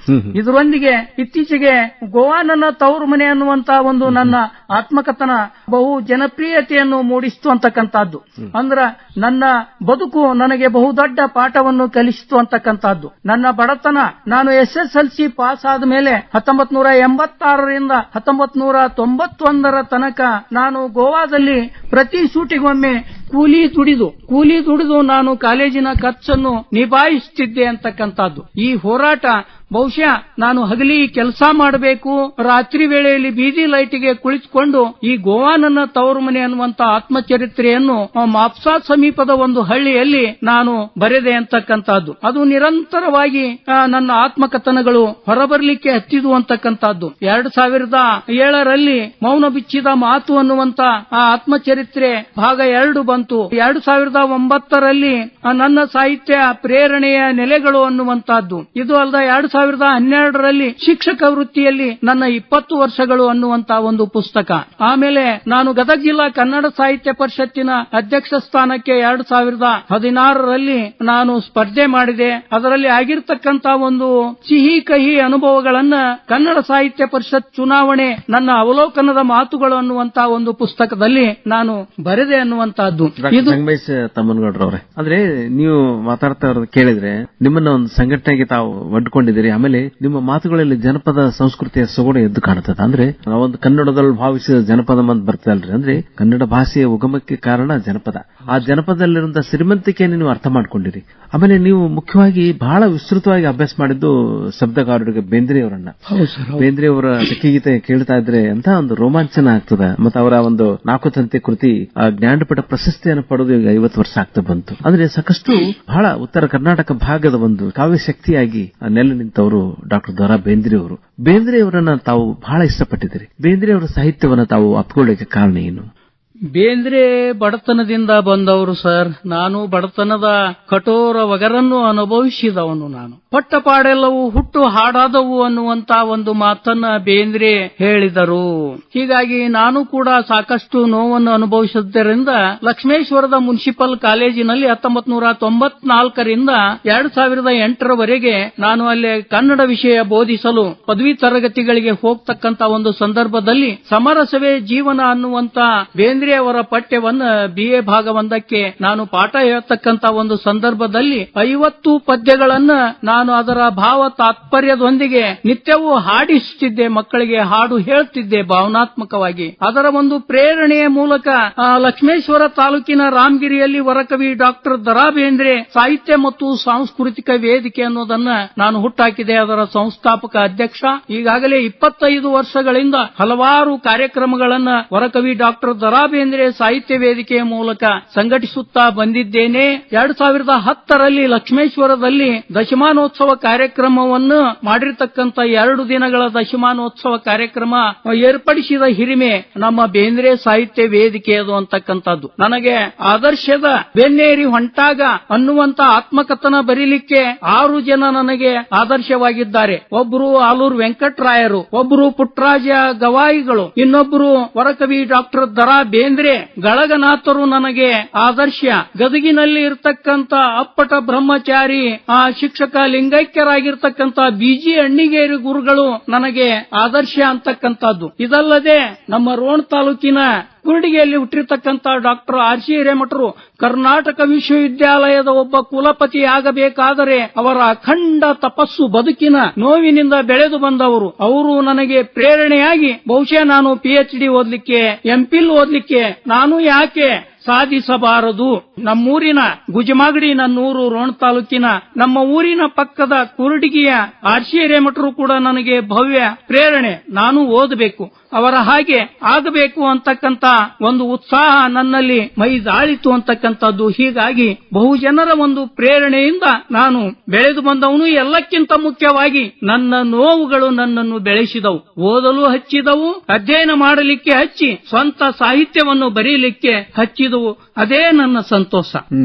ಇದರೊಂದಿಗೆ ಇತ್ತೀಚೆಗೆ ಗೋವಾ ನನ್ನ ತವರು ಮನೆ ಅನ್ನುವಂತ ಒಂದು ನನ್ನ ಆತ್ಮಕಥನ ಬಹು ಜನಪ್ರಿಯತೆಯನ್ನು ಮೂಡಿಸಿತು ಅಂತಕ್ಕಂಥದ್ದು. ಅಂದ್ರ ನನ್ನ ಬದುಕು ನನಗೆ ಬಹುದೊಡ್ಡ ಪಾಠವನ್ನು ಕಲಿಸಿತು ಅಂತಕ್ಕಂಥದ್ದು. ನನ್ನ ಬಡತನ, ನಾನು SSLC ಪಾಸ್ ಆದ ಮೇಲೆ 1986ರಿಂದ 1991ರ ತನಕ ನಾನು ಗೋವಾದಲ್ಲಿ ಪ್ರತಿ ಸೂಟಿಗೊಮ್ಮೆ ಕೂಲಿ ದುಡಿದು ನಾನು ಕಾಲೇಜಿನ ಖರ್ಚನ್ನು ನಿಭಾಯಿಸುತ್ತಿದ್ದೆ ಅಂತಕ್ಕಂಥದ್ದು. ಈ ಹೋರಾಟ ಬಹುಶಃ ನಾನು ಹಗಲಿ ಕೆಲಸ ಮಾಡಬೇಕು, ರಾತ್ರಿ ವೇಳೆಯಲ್ಲಿ ಬೀದಿ ಲೈಟಿಗೆ ಕುಳಿತುಕೊಂಡು ಈ ಗೋವಾ ನನ್ನ ತವರು ಮನೆ ಅನ್ನುವಂತ ಆತ್ಮಚರಿತ್ರೆಯನ್ನು ಮಾಪ್ಸಾ ಸಮೀಪದ ಒಂದು ಹಳ್ಳಿಯಲ್ಲಿ ನಾನು ಬರೆದೆ ಅಂತಕ್ಕಂಥದ್ದು. ಅದು ನಿರಂತರವಾಗಿ ನನ್ನ ಆತ್ಮಕಥನಗಳು ಹೊರಬರಲಿಕ್ಕೆ ಹತ್ತಿದು ಅಂತಕ್ಕಂಥದ್ದು. 2007ರಲ್ಲಿ ಮೌನ ಬಿಚ್ಚಿದ ಮಾತು ಅನ್ನುವಂತ ಆ ಆತ್ಮಚರಿತ್ರೆ ಭಾಗ 2 ಬಂದು ಬಂತು. 2009ರಲ್ಲಿ ನನ್ನ ಸಾಹಿತ್ಯ ಪ್ರೇರಣೆಯ ನೆಲೆಗಳು ಅನ್ನುವಂತಹದ್ದು. ಇದು ಅಲ್ಲದೆ 2012ರಲ್ಲಿ ಶಿಕ್ಷಕ ವೃತ್ತಿಯಲ್ಲಿ ನನ್ನ 20 ವರ್ಷಗಳು ಅನ್ನುವಂತಹ ಒಂದು ಪುಸ್ತಕ. ಆಮೇಲೆ ನಾನು ಗದಗ ಜಿಲ್ಲಾ ಕನ್ನಡ ಸಾಹಿತ್ಯ ಪರಿಷತ್ತಿನ ಅಧ್ಯಕ್ಷ ಸ್ಥಾನಕ್ಕೆ 2016ರಲ್ಲಿ ನಾನು ಸ್ಪರ್ಧೆ ಮಾಡಿದೆ. ಅದರಲ್ಲಿ ಆಗಿರ್ತಕ್ಕಂತ ಒಂದು ಸಿಹಿ ಕಹಿ ಅನುಭವಗಳನ್ನ ಕನ್ನಡ ಸಾಹಿತ್ಯ ಪರಿಷತ್ ಚುನಾವಣೆ ನನ್ನ ಅವಲೋಕನದ ಮಾತುಗಳು ಅನ್ನುವಂತಹ ಒಂದು ಪುಸ್ತಕದಲ್ಲಿ ನಾನು ಬರೆದೆ ಅನ್ನುವಂತಹದ್ದು. ಇದು ಸಂಗಮೇಶ್ ತಮ್ಮನಗೌಡ್ರವ್ರೆ, ಅಂದ್ರೆ ನೀವು ಮಾತಾಡ್ತಾ ಇರೋದು ಕೇಳಿದ್ರೆ ನಿಮ್ಮನ್ನ ಒಂದು ಸಂಘಟನೆಗೆ ತಾವು ಒಡ್ಕೊಂಡಿದ್ದೀರಿ. ಆಮೇಲೆ ನಿಮ್ಮ ಮಾತುಗಳಲ್ಲಿ ಜನಪದ ಸಂಸ್ಕೃತಿಯ ಸೊಗಡು ಎದ್ದು ಕಾಣುತ್ತದೆ. ಅಂದ್ರೆ ನಾವೊಂದು ಕನ್ನಡದಲ್ಲಿ ಭಾವಿಸಿದ ಜನಪದ ಅಂತ ಬರ್ತದಲ್ರಿ. ಅಂದ್ರೆ ಕನ್ನಡ ಭಾಷೆಯ ಉಗಮಕ್ಕೆ ಕಾರಣ ಜನಪದ. ಆ ಜನಪದದಲ್ಲಿರುವಂತಹ ಶ್ರೀಮಂತಿಕೆಯನ್ನು ನೀವು ಅರ್ಥ ಮಾಡ್ಕೊಂಡಿರಿ. ಆಮೇಲೆ ನೀವು ಮುಖ್ಯವಾಗಿ ಬಹಳ ವಿಸ್ತೃತವಾಗಿ ಅಭ್ಯಾಸ ಮಾಡಿದ್ದು ಶಬ್ದಗಾರರಿಗೆ ಬೇಂದ್ರೆಯವರನ್ನ. ಬೇಂದ್ರೆಯವರ ಸಖಿಗೀತೆ ಕೇಳ್ತಾ ಇದ್ರೆ ಅಂತ ಒಂದು ರೋಮಾಂಚನ ಆಗ್ತದ. ಮತ್ತೆ ಅವರ ಒಂದು 4 ತಂತಿ ಕೃತಿ ಜ್ಞಾನಪೀಠ ಪ್ರಶಸ್ತಿಯನ್ನು ಪಡೆದು ಈಗ 50 ವರ್ಷ ಆಗ್ತಾ ಬಂತು. ಅಂದ್ರೆ ಸಾಕಷ್ಟು ಬಹಳ ಉತ್ತರ ಕರ್ನಾಟಕ ಭಾಗದ ಒಂದು ಕಾವ್ಯ ಶಕ್ತಿಯಾಗಿ ನೆಲೆ ನಿಂತವರು ಡಾಕ್ಟರ್ ದ ರಾ ಬೇಂದ್ರೆಯವರು. ಬೇಂದ್ರೆಯವರನ್ನ ತಾವು ಬಹಳ ಇಷ್ಟಪಟ್ಟಿದ್ದೀರಿ. ಬೇಂದ್ರೆಯವರ ಸಾಹಿತ್ಯವನ್ನ ತಾವು ಅಪ್ಕೊಳ್ಳಿಕ್ಕೆ ಕಾರಣ ಏನು? ಬೇಂದ್ರೆ ಬಡತನದಿಂದ ಬಂದವರು ಸರ್. ನಾನು ಬಡತನದ ಕಠೋರ ಒಗರನ್ನು ಅನುಭವಿಸಿದವನು. ನಾನು ಪಟ್ಟಪಾಡೆಲ್ಲವೂ ಹುಟ್ಟು ಹಾಡಾದವು ಅನ್ನುವಂತ ಒಂದು ಮಾತನ್ನ ಬೇಂದ್ರೆ ಹೇಳಿದರು. ಹೀಗಾಗಿ ನಾನು ಕೂಡ ಸಾಕಷ್ಟು ನೋವನ್ನು ಅನುಭವಿಸಿದ್ದರಿಂದ ಲಕ್ಷ್ಮೇಶ್ವರದ ಮುನ್ಸಿಪಲ್ ಕಾಲೇಜಿನಲ್ಲಿ 1994ರಿಂದ 2008ರವರೆಗೆ ನಾನು ಅಲ್ಲಿ ಕನ್ನಡ ವಿಷಯ ಬೋಧಿಸಲು ಪದವಿ ತರಗತಿಗಳಿಗೆ ಹೋಗ್ತಕ್ಕಂತ ಒಂದು ಸಂದರ್ಭದಲ್ಲಿ ಸಮರಸವೇ ಜೀವನ ಅನ್ನುವಂತ ಬೇಂದ್ರೆ ಅವರ ಪಠ್ಯವನ್ನ BA ಭಾಗ 1ಕ್ಕೆ ನಾನು ಪಾಠ ಹೇಳ್ತಕ್ಕಂತ ಒಂದು ಸಂದರ್ಭದಲ್ಲಿ 50 ಪದ್ಯಗಳನ್ನ ನಾನು ಅದರ ಭಾವ ತಾತ್ಪರ್ಯದೊಂದಿಗೆ ನಿತ್ಯವೂ ಹಾಡಿಸುತ್ತಿದ್ದೆ. ಮಕ್ಕಳಿಗೆ ಹಾಡು ಹೇಳ್ತಿದ್ದೆ ಭಾವನಾತ್ಮಕವಾಗಿ. ಅದರ ಒಂದು ಪ್ರೇರಣೆಯ ಮೂಲಕ ಲಕ್ಷ್ಮೇಶ್ವರ ತಾಲೂಕಿನ ರಾಮಗಿರಿಯಲ್ಲಿ ವರಕವಿ ಡಾಕ್ಟರ್ ದ ರಾ ಬೇಂದ್ರೆ ಸಾಹಿತ್ಯ ಮತ್ತು ಸಾಂಸ್ಕೃತಿಕ ವೇದಿಕೆ ಅನ್ನೋದನ್ನ ನಾನು ಹುಟ್ಟಾಕಿದೆ. ಅದರ ಸಂಸ್ಥಾಪಕ ಅಧ್ಯಕ್ಷ. ಈಗಾಗಲೇ 25 ವರ್ಷಗಳಿಂದ ಹಲವಾರು ಕಾರ್ಯಕ್ರಮಗಳನ್ನ ವರಕವಿ ಡಾಕ್ಟರ್ ದ ರಾ ಬೇಂದ್ರೆ ಸಾಹಿತ್ಯ ವೇದಿಕೆಯ ಮೂಲಕ ಸಂಘಟಿಸುತ್ತಾ ಬಂದಿದ್ದೇನೆ. 2010ರಲ್ಲಿ ಲಕ್ಷ್ಮೇಶ್ವರದಲ್ಲಿ ದಶಮಾನೋತ್ಸವ ಕಾರ್ಯಕ್ರಮವನ್ನು ಮಾಡಿರ್ತಕ್ಕಂಥ 2 ದಿನಗಳ ದಶಮಾನೋತ್ಸವ ಕಾರ್ಯಕ್ರಮ ಏರ್ಪಡಿಸಿದ ಹಿರಿಮೆ ನಮ್ಮ ಬೇಂದ್ರೆ ಸಾಹಿತ್ಯ ವೇದಿಕೆಯದು ಅಂತಕ್ಕಂಥದ್ದು. ನನಗೆ ಆದರ್ಶದ ಬೆನ್ನೇರಿ ಹೊಂಟಾಗ ಅನ್ನುವಂತ ಆತ್ಮಕಥನ ಬರೀಲಿಕ್ಕೆ 6 ಜನ ನನಗೆ ಆದರ್ಶವಾಗಿದ್ದಾರೆ. ಒಬ್ಬರು ಆಲೂರು ವೆಂಕಟರಾಯರು, ಒಬ್ಬರು ಪುಟ್ಟರಾಜ ಗವಾಯಿಗಳು, ಇನ್ನೊಬ್ಬರು ವರಕವಿ ಡಾಕ್ಟರ್ ದ ರಾ ಬೇಂದ್ರೆ ಗಳಗನಾಥರು ನನಗೆ ಆದರ್ಶ. ಗದಗಿನಲ್ಲಿ ಇರತಕ್ಕಂತ ಅಪ್ಪಟ ಬ್ರಹ್ಮಚಾರಿ ಶಿಕ್ಷಕ ಲಿಂಗೈಕ್ಯರಾಗಿರ್ತಕ್ಕಂತ BG ಅಣ್ಣಿಗೇರಿ ಗುರುಗಳು ನನಗೆ ಆದರ್ಶ ಅಂತಕ್ಕಂಥದ್ದು. ಇದಲ್ಲದೆ ನಮ್ಮ ರೋಣ ತಾಲೂಕಿನ ಕುರುಡಿಗೆಯಲ್ಲಿ ಹುಟ್ಟಿರ್ತಕ್ಕಂಥ ಡಾಕ್ಟರ್ RC ಹಿರೇಮಠರು ಕರ್ನಾಟಕ ವಿಶ್ವವಿದ್ಯಾಲಯದ ಒಬ್ಬ ಕುಲಪತಿ ಆಗಬೇಕಾದರೆ ಅವರ ಅಖಂಡ ತಪಸ್ಸು ಬದುಕಿನ ನೋವಿನಿಂದ ಬೆಳೆದು ಬಂದವರು. ಅವರು ನನಗೆ ಪ್ರೇರಣೆಯಾಗಿ ಬಹುಶಃ ನಾನು PhD ಓದ್ಲಿಕ್ಕೆ, MPhil ಓದ್ಲಿಕ್ಕೆ ನಾನು ಯಾಕೆ ಸಾಧಿಸಬಾರದು? ನಮ್ಮೂರಿನ ಗುಜಮಾಗಡಿ, ನನ್ನೂರು ರೋಣ ತಾಲೂಕಿನ ನಮ್ಮ ಊರಿನ ಪಕ್ಕದ ಕುರುಡಿಗೆಯ RC ಹಿರೇಮಠರು ಕೂಡ ನನಗೆ ಭವ್ಯ ಪ್ರೇರಣೆ. ನಾನು ಓದಬೇಕು, ಅವರ ಹಾಗೆ ಆಗಬೇಕು ಅಂತಕ್ಕಂತ ಒಂದು ಉತ್ಸಾಹ ನನ್ನಲ್ಲಿ ಮೈದಾಳಿತು ಅಂತಕ್ಕಂಥದ್ದು. ಹೀಗಾಗಿ ಬಹುಜನರ ಒಂದು ಪ್ರೇರಣೆಯಿಂದ ನಾನು ಬೆಳೆದು ಬಂದವನು. ಎಲ್ಲಕ್ಕಿಂತ ಮುಖ್ಯವಾಗಿ ನನ್ನ ನೋವುಗಳು ನನ್ನನ್ನು ಬೆಳೆಸಿದವು, ಓದಲು ಹಚ್ಚಿದವು, ಅಧ್ಯಯನ ಮಾಡಲಿಕ್ಕೆ ಹಚ್ಚಿ ಸ್ವಂತ ಸಾಹಿತ್ಯವನ್ನು ಬರೀಲಿಕ್ಕೆ ಹಚ್ಚಿದವು. ಅದೇ ನನ್ನ ಸಂತೋಷ.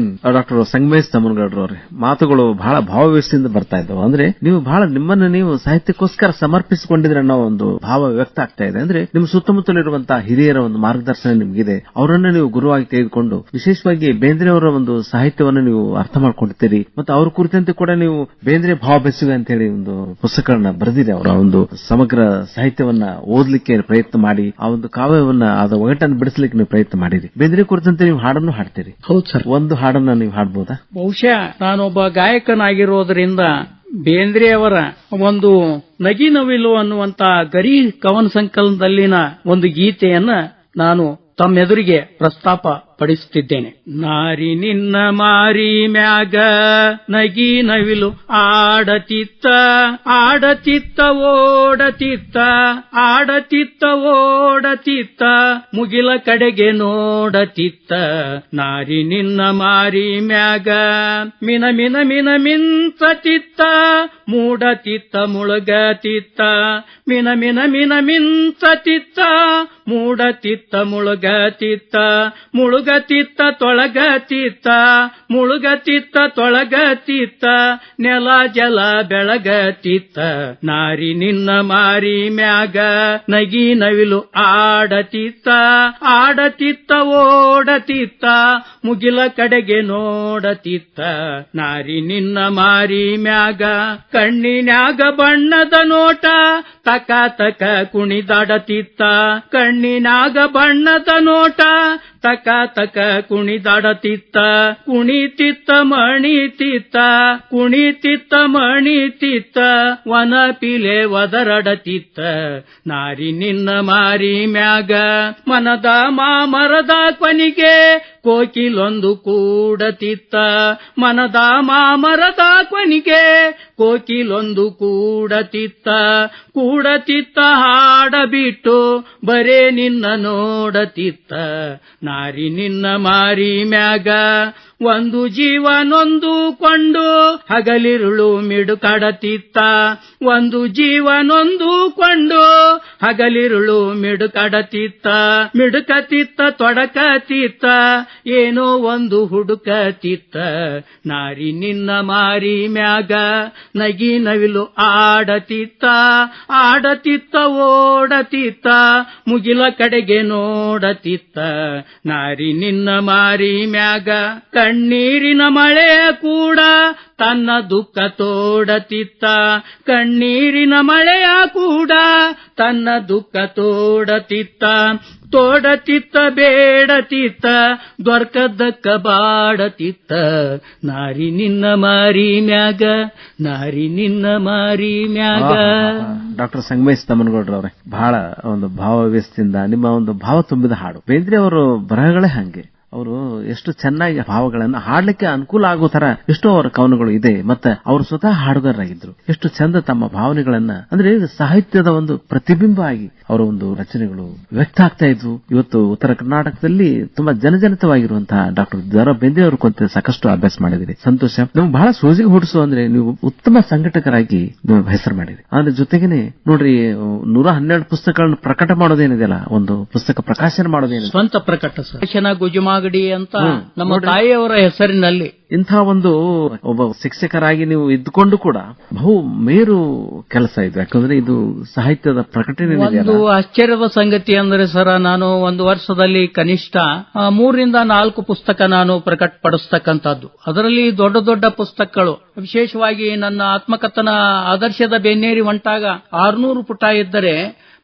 ಡಾಕ್ಟರ್ ಸಂಗಮೇಶ್ ತಮ್ಮನಗೌಡ್ರವ್ರೆ, ಮಾತುಗಳು ಬಹಳ ಭಾವವ್ಯಸ್ತಿಯಿಂದ ಬರ್ತಾ ಇದ್ದವು. ಅಂದ್ರೆ ನೀವು ಬಹಳ ನಿಮ್ಮನ್ನು ನೀವು ಸಾಹಿತ್ಯಕ್ಕೋಸ್ಕರ ಸಮರ್ಪಿಸಿಕೊಂಡಿದ್ರೆ ಅನ್ನೋ ಒಂದು ಭಾವ ವ್ಯಕ್ತ ಆಗ್ತಾ ಇದೆ. ಅಂದ್ರೆ ನಿಮ್ಮ ಸುತ್ತಮುತ್ತಲಿರುವಂತಹ ಹಿರಿಯರ ಒಂದು ಮಾರ್ಗದರ್ಶನ ನಿಮಗಿದೆ. ಅವರನ್ನ ನೀವು ಗುರುವಾಗಿ ತೆಗೆದುಕೊಂಡು ವಿಶೇಷವಾಗಿ ಬೇಂದ್ರೆ ಅವರ ಒಂದು ಸಾಹಿತ್ಯವನ್ನು ನೀವು ಅರ್ಥ ಮಾಡ್ಕೊಂಡಿರ್ತೀರಿ. ಮತ್ತು ಅವ್ರ ಕುರಿತಂತೆ ಕೂಡ ನೀವು ಬೇಂದ್ರೆ ಭಾವ ಬೆಸುಗೆ ಅಂತ ಹೇಳಿ ಒಂದು ಪುಸ್ತಕಗಳನ್ನ ಬರೆದಿರಿ. ಅವರ ಒಂದು ಸಮಗ್ರ ಸಾಹಿತ್ಯವನ್ನ ಓದಲಿಕ್ಕೆ ಪ್ರಯತ್ನ ಮಾಡಿ ಆ ಒಂದು ಕಾವ್ಯವನ್ನ ಅದರ ಒಗಟನ್ನು ಬಿಡಿಸಲಿಕ್ಕೆ ನೀವು ಪ್ರಯತ್ನ ಮಾಡಿರಿ. ಬೇಂದ್ರೆ ಕುರಿತಂತೆ ನೀವು ಹಾಡನ್ನು ಹಾಡ್ತೀರಿ. ಹೌದು ಸರ್. ಒಂದು ಹಾಡನ್ನ ನೀವು ಹಾಡಬಹುದಾ? ಬಹುಶಃ ನಾನೊಬ್ಬ ಗಾಯಕನಾಗಿರೋದ್ರಿಂದ ಬೇಂದ್ರೆ ಅವರ ಒಂದು ನಗಿ ನವಿಲು ಅನ್ನುವಂತ ಗರಿ ಕವನ ಸಂಕಲನದಲ್ಲಿನ ಒಂದು ಗೀತೆಯನ್ನ ನಾನು ತಮ್ಮೆದುರಿಗೆ ಪ್ರಸ್ತಾಪ ಪಡಿಸುತ್ತಿದ್ದೇನೆ. ನಾರಿ ನಿನ್ನ ಮಾರಿ ಮ್ಯಾಗ ನಗಿ ನವಿಲು ಆಡತಿತ್ತ, ಆಡತಿತ್ತ ಓಡತಿತ್ತ, ಆಡತಿತ್ತ ಓಡತಿತ್ತ, ಮುಗಿಲ ಕಡೆಗೆ ನೋಡತಿತ್ತ. ನಾರಿ ನಿನ್ನ ಮಾರಿ ಮ್ಯಾಗ ಮಿನ ಮಿನ ಮಿನ ಮಿಂಚತಿತ್ತ, ಮೂಡತಿತ್ತ ಮುಳುಗತಿತ್ತ, ಮಿನ ಮಿನ ಮಿನ ಮಿಂಚತಿತ್ತ, ಮೂಡತಿತ್ತ ಮುಳುಗತಿತ್ತ, ಮುಳುಗ ಮುಳುಗತಿತ್ತ ತೊಳಗತಿತ್ತ ಮುಳುಗತಿತ್ತ ತೊಳಗತಿತ್ತ ನೆಲ ಜಲ ಬೆಳಗತಿತ್ತ ನಾರಿ ನಿನ್ನ ಮಾರಿ ಮ್ಯಾಗ ನಗಿ ನವಿಲು ಆಡತಿತ್ತ ಆಡತಿತ್ತ ಓಡತಿತ್ತ ಮುಗಿಲ ಕಡೆಗೆ ನೋಡತಿತ್ತ ನಾರಿ ನಿನ್ನ ಮಾರಿ ಮ್ಯಾಗ ಕಣ್ಣಿನ್ಯಾಗ ಬಣ್ಣದ ನೋಟ ತಕ ತಕ ಕುಣಿದಾಡತಿತ್ತ ಕಣ್ಣಿನಾಗ ಬಣ್ಣದ ನೋಟ ತಕ ತಕ ಕುಣಿದಾಡತಿತ್ತ ಕುಣಿತಿತ್ತ ಮಣಿತಿತ್ತ ಕುಣಿತಿತ್ತ ಮಣಿತಿತ್ತ ವನ ಪಿಲೆ ಒದರಡತಿತ್ತ ನಾರಿ ನಿನ್ನ ಮಾರಿ ಮ್ಯಾಗ ಮನದ ಮಾಮರದ ಕೊನಿಗೆ ಕೋಕಿಲೊಂದು ಕೂಡತಿತ್ತ ಮನದ ಮಾಮರದ ಕೊನಿಗೆ ಕೋಕಿಲೊಂದು ಕೂಡತಿತ್ತ ಕೂಡತಿತ್ತ ಹಾಡಬಿಟ್ಟು ಬರೇ ನಿನ್ನ ನೋಡತಿತ್ತ ನಾರಿ ನಿನ್ನ ಮಾರಿ ಮ್ಯಾಗ ಒಂದು ಜೀವನೊಂದು ಕೊಂಡು ಹಗಲಿರುಳು ಮಿಡುಕಾಡತಿತ್ತ ಒಂದು ಜೀವನೊಂದು ಕೊಂಡು ಹಗಲಿರುಳು ಮಿಡುಕಾಡತಿತ್ತ ಮಿಡುಕತಿತ್ತ ತೊಡಕತಿತ್ತ ಏನೋ ಒಂದು ಹುಡುಕತಿತ್ತ ನಾರಿ ನಿನ್ನ ಮಾರಿ ಮ್ಯಾಗ ನಗಿ ನವಿಲು ಆಡತಿತ್ತ ಆಡತಿತ್ತ ಓಡತಿತ್ತ ಮುಗಿಲ ಕಡೆಗೆ ನೋಡತಿತ್ತ ನಾರಿ ನಿನ್ನ ಮಾರಿ ಮ್ಯಾಗ ಕಣ್ಣೀರಿನ ಮಳೆಯ ಕೂಡ ತನ್ನ ದುಃಖ ತೋಡತಿತ್ತ ಕಣ್ಣೀರಿನ ಮಳೆಯ ಕೂಡ ತನ್ನ ದುಃಖ ತೋಡತಿತ್ತ ತೋಡತಿತ್ತ ಬೇಡತಿತ್ತ ದೊರ್ಕದ್ದಕ್ಕ ಬಾಡತಿತ್ತ ನಾರಿ ನಿನ್ನ ಮಾರಿ ಮ್ಯಾಗ ನಾರಿ ನಿನ್ನ ಮಾರಿ ಮ್ಯಾಗ. ಡಾಕ್ಟರ್ ಸಂಗಮೇಶ್ ತಮ್ಮನಗೌಡ್ರವ್ರೆ, ಬಹಳ ಒಂದು ಭಾವವ್ಯಸ್ತಿಯಿಂದ ನಿಮ್ಮ ಒಂದು ಭಾವ ತುಂಬಿದ ಹಾಡು. ಬೇಂದ್ರೆ ಅವರು ಬರಹಗಳೇ ಹಂಗೆ, ಅವರು ಎಷ್ಟು ಚೆನ್ನಾಗಿ ಭಾವಗಳನ್ನು ಹಾಡ್ಲಿಕ್ಕೆ ಅನುಕೂಲ ಆಗೋ ತರ ಎಷ್ಟೋ ಅವರ ಕವನಗಳು ಇದೆ. ಮತ್ತೆ ಅವರು ಸ್ವತಃ ಹಾಡುಗಾರರಾಗಿದ್ರು. ಎಷ್ಟು ಚಂದ ತಮ್ಮ ಭಾವನೆಗಳನ್ನ, ಅಂದ್ರೆ ಸಾಹಿತ್ಯದ ಒಂದು ಪ್ರತಿಬಿಂಬ ಆಗಿ ಅವರ ಒಂದು ರಚನೆಗಳು ವ್ಯಕ್ತ ಆಗ್ತಾ ಇದ್ವು. ಇವತ್ತು ಉತ್ತರ ಕರ್ನಾಟಕದಲ್ಲಿ ತುಂಬಾ ಜನಜನಿತವಾಗಿರುವಂತಹ ಡಾಕ್ಟರ್ ದ.ರಾ. ಬೇಂದ್ರೆ ಅವರು ಕೊಂತ ಸಾಕಷ್ಟು ಅಭ್ಯಾಸ ಮಾಡಿದಿರಿ. ಸಂತೋಷ. ನಮ್ಗೆ ಬಹಳ ಸೋಜಿಗೆ ಹುಟ್ಟಿಸು ಅಂದ್ರೆ ನೀವು ಉತ್ತಮ ಸಂಘಟಕರಾಗಿ ನೀವು ಹೆಸರು ಮಾಡಿರಿ. ಅದ್ರ ಜೊತೆಗೇನೆ ನೋಡ್ರಿ 112 ಪುಸ್ತಕಗಳನ್ನು ಪ್ರಕಟ ಮಾಡೋದೇನಿದೆಯಲ್ಲ, ಒಂದು ಪುಸ್ತಕ ಪ್ರಕಾಶನ ಮಾಡೋದೇನಿದೆ ಸ್ವಂತ ಪ್ರಕಟ ಗುಜುಮಾಗಡಿ ಅಂತ ನಮ್ಮ ತಾಯಿಯವರ ಹೆಸರಿನಲ್ಲಿ. ಇಂಥ ಒಂದು ಒಬ್ಬ ಶಿಕ್ಷಕರಾಗಿ ನೀವು ಇದ್ದುಕೊಂಡು ಕೂಡ ಬಹು ಮೇರು ಕೆಲಸ ಇದು. ಯಾಕಂದ್ರೆ ಇದು ಸಾಹಿತ್ಯದ ಪ್ರಕಟಣೆ. ಒಂದು ಆಶ್ಚರ್ಯದ ಸಂಗತಿ ಅಂದ್ರೆ ಸರ್, ನಾನು ಒಂದು ವರ್ಷದಲ್ಲಿ ಕನಿಷ್ಠ 3 ರಿಂದ 4 ಪುಸ್ತಕ ನಾನು ಪ್ರಕಟಪಡಿಸ್ತಕ್ಕಂಥದ್ದು. ಅದರಲ್ಲಿ ದೊಡ್ಡ ದೊಡ್ಡ ಪುಸ್ತಕಗಳು, ವಿಶೇಷವಾಗಿ ನನ್ನ ಆತ್ಮಕಥನ ಆದರ್ಶದ ಬೆನ್ನೇರಿ ಹೊಂಟಾಗ 600 ಪುಟ ಇದ್ದರೆ,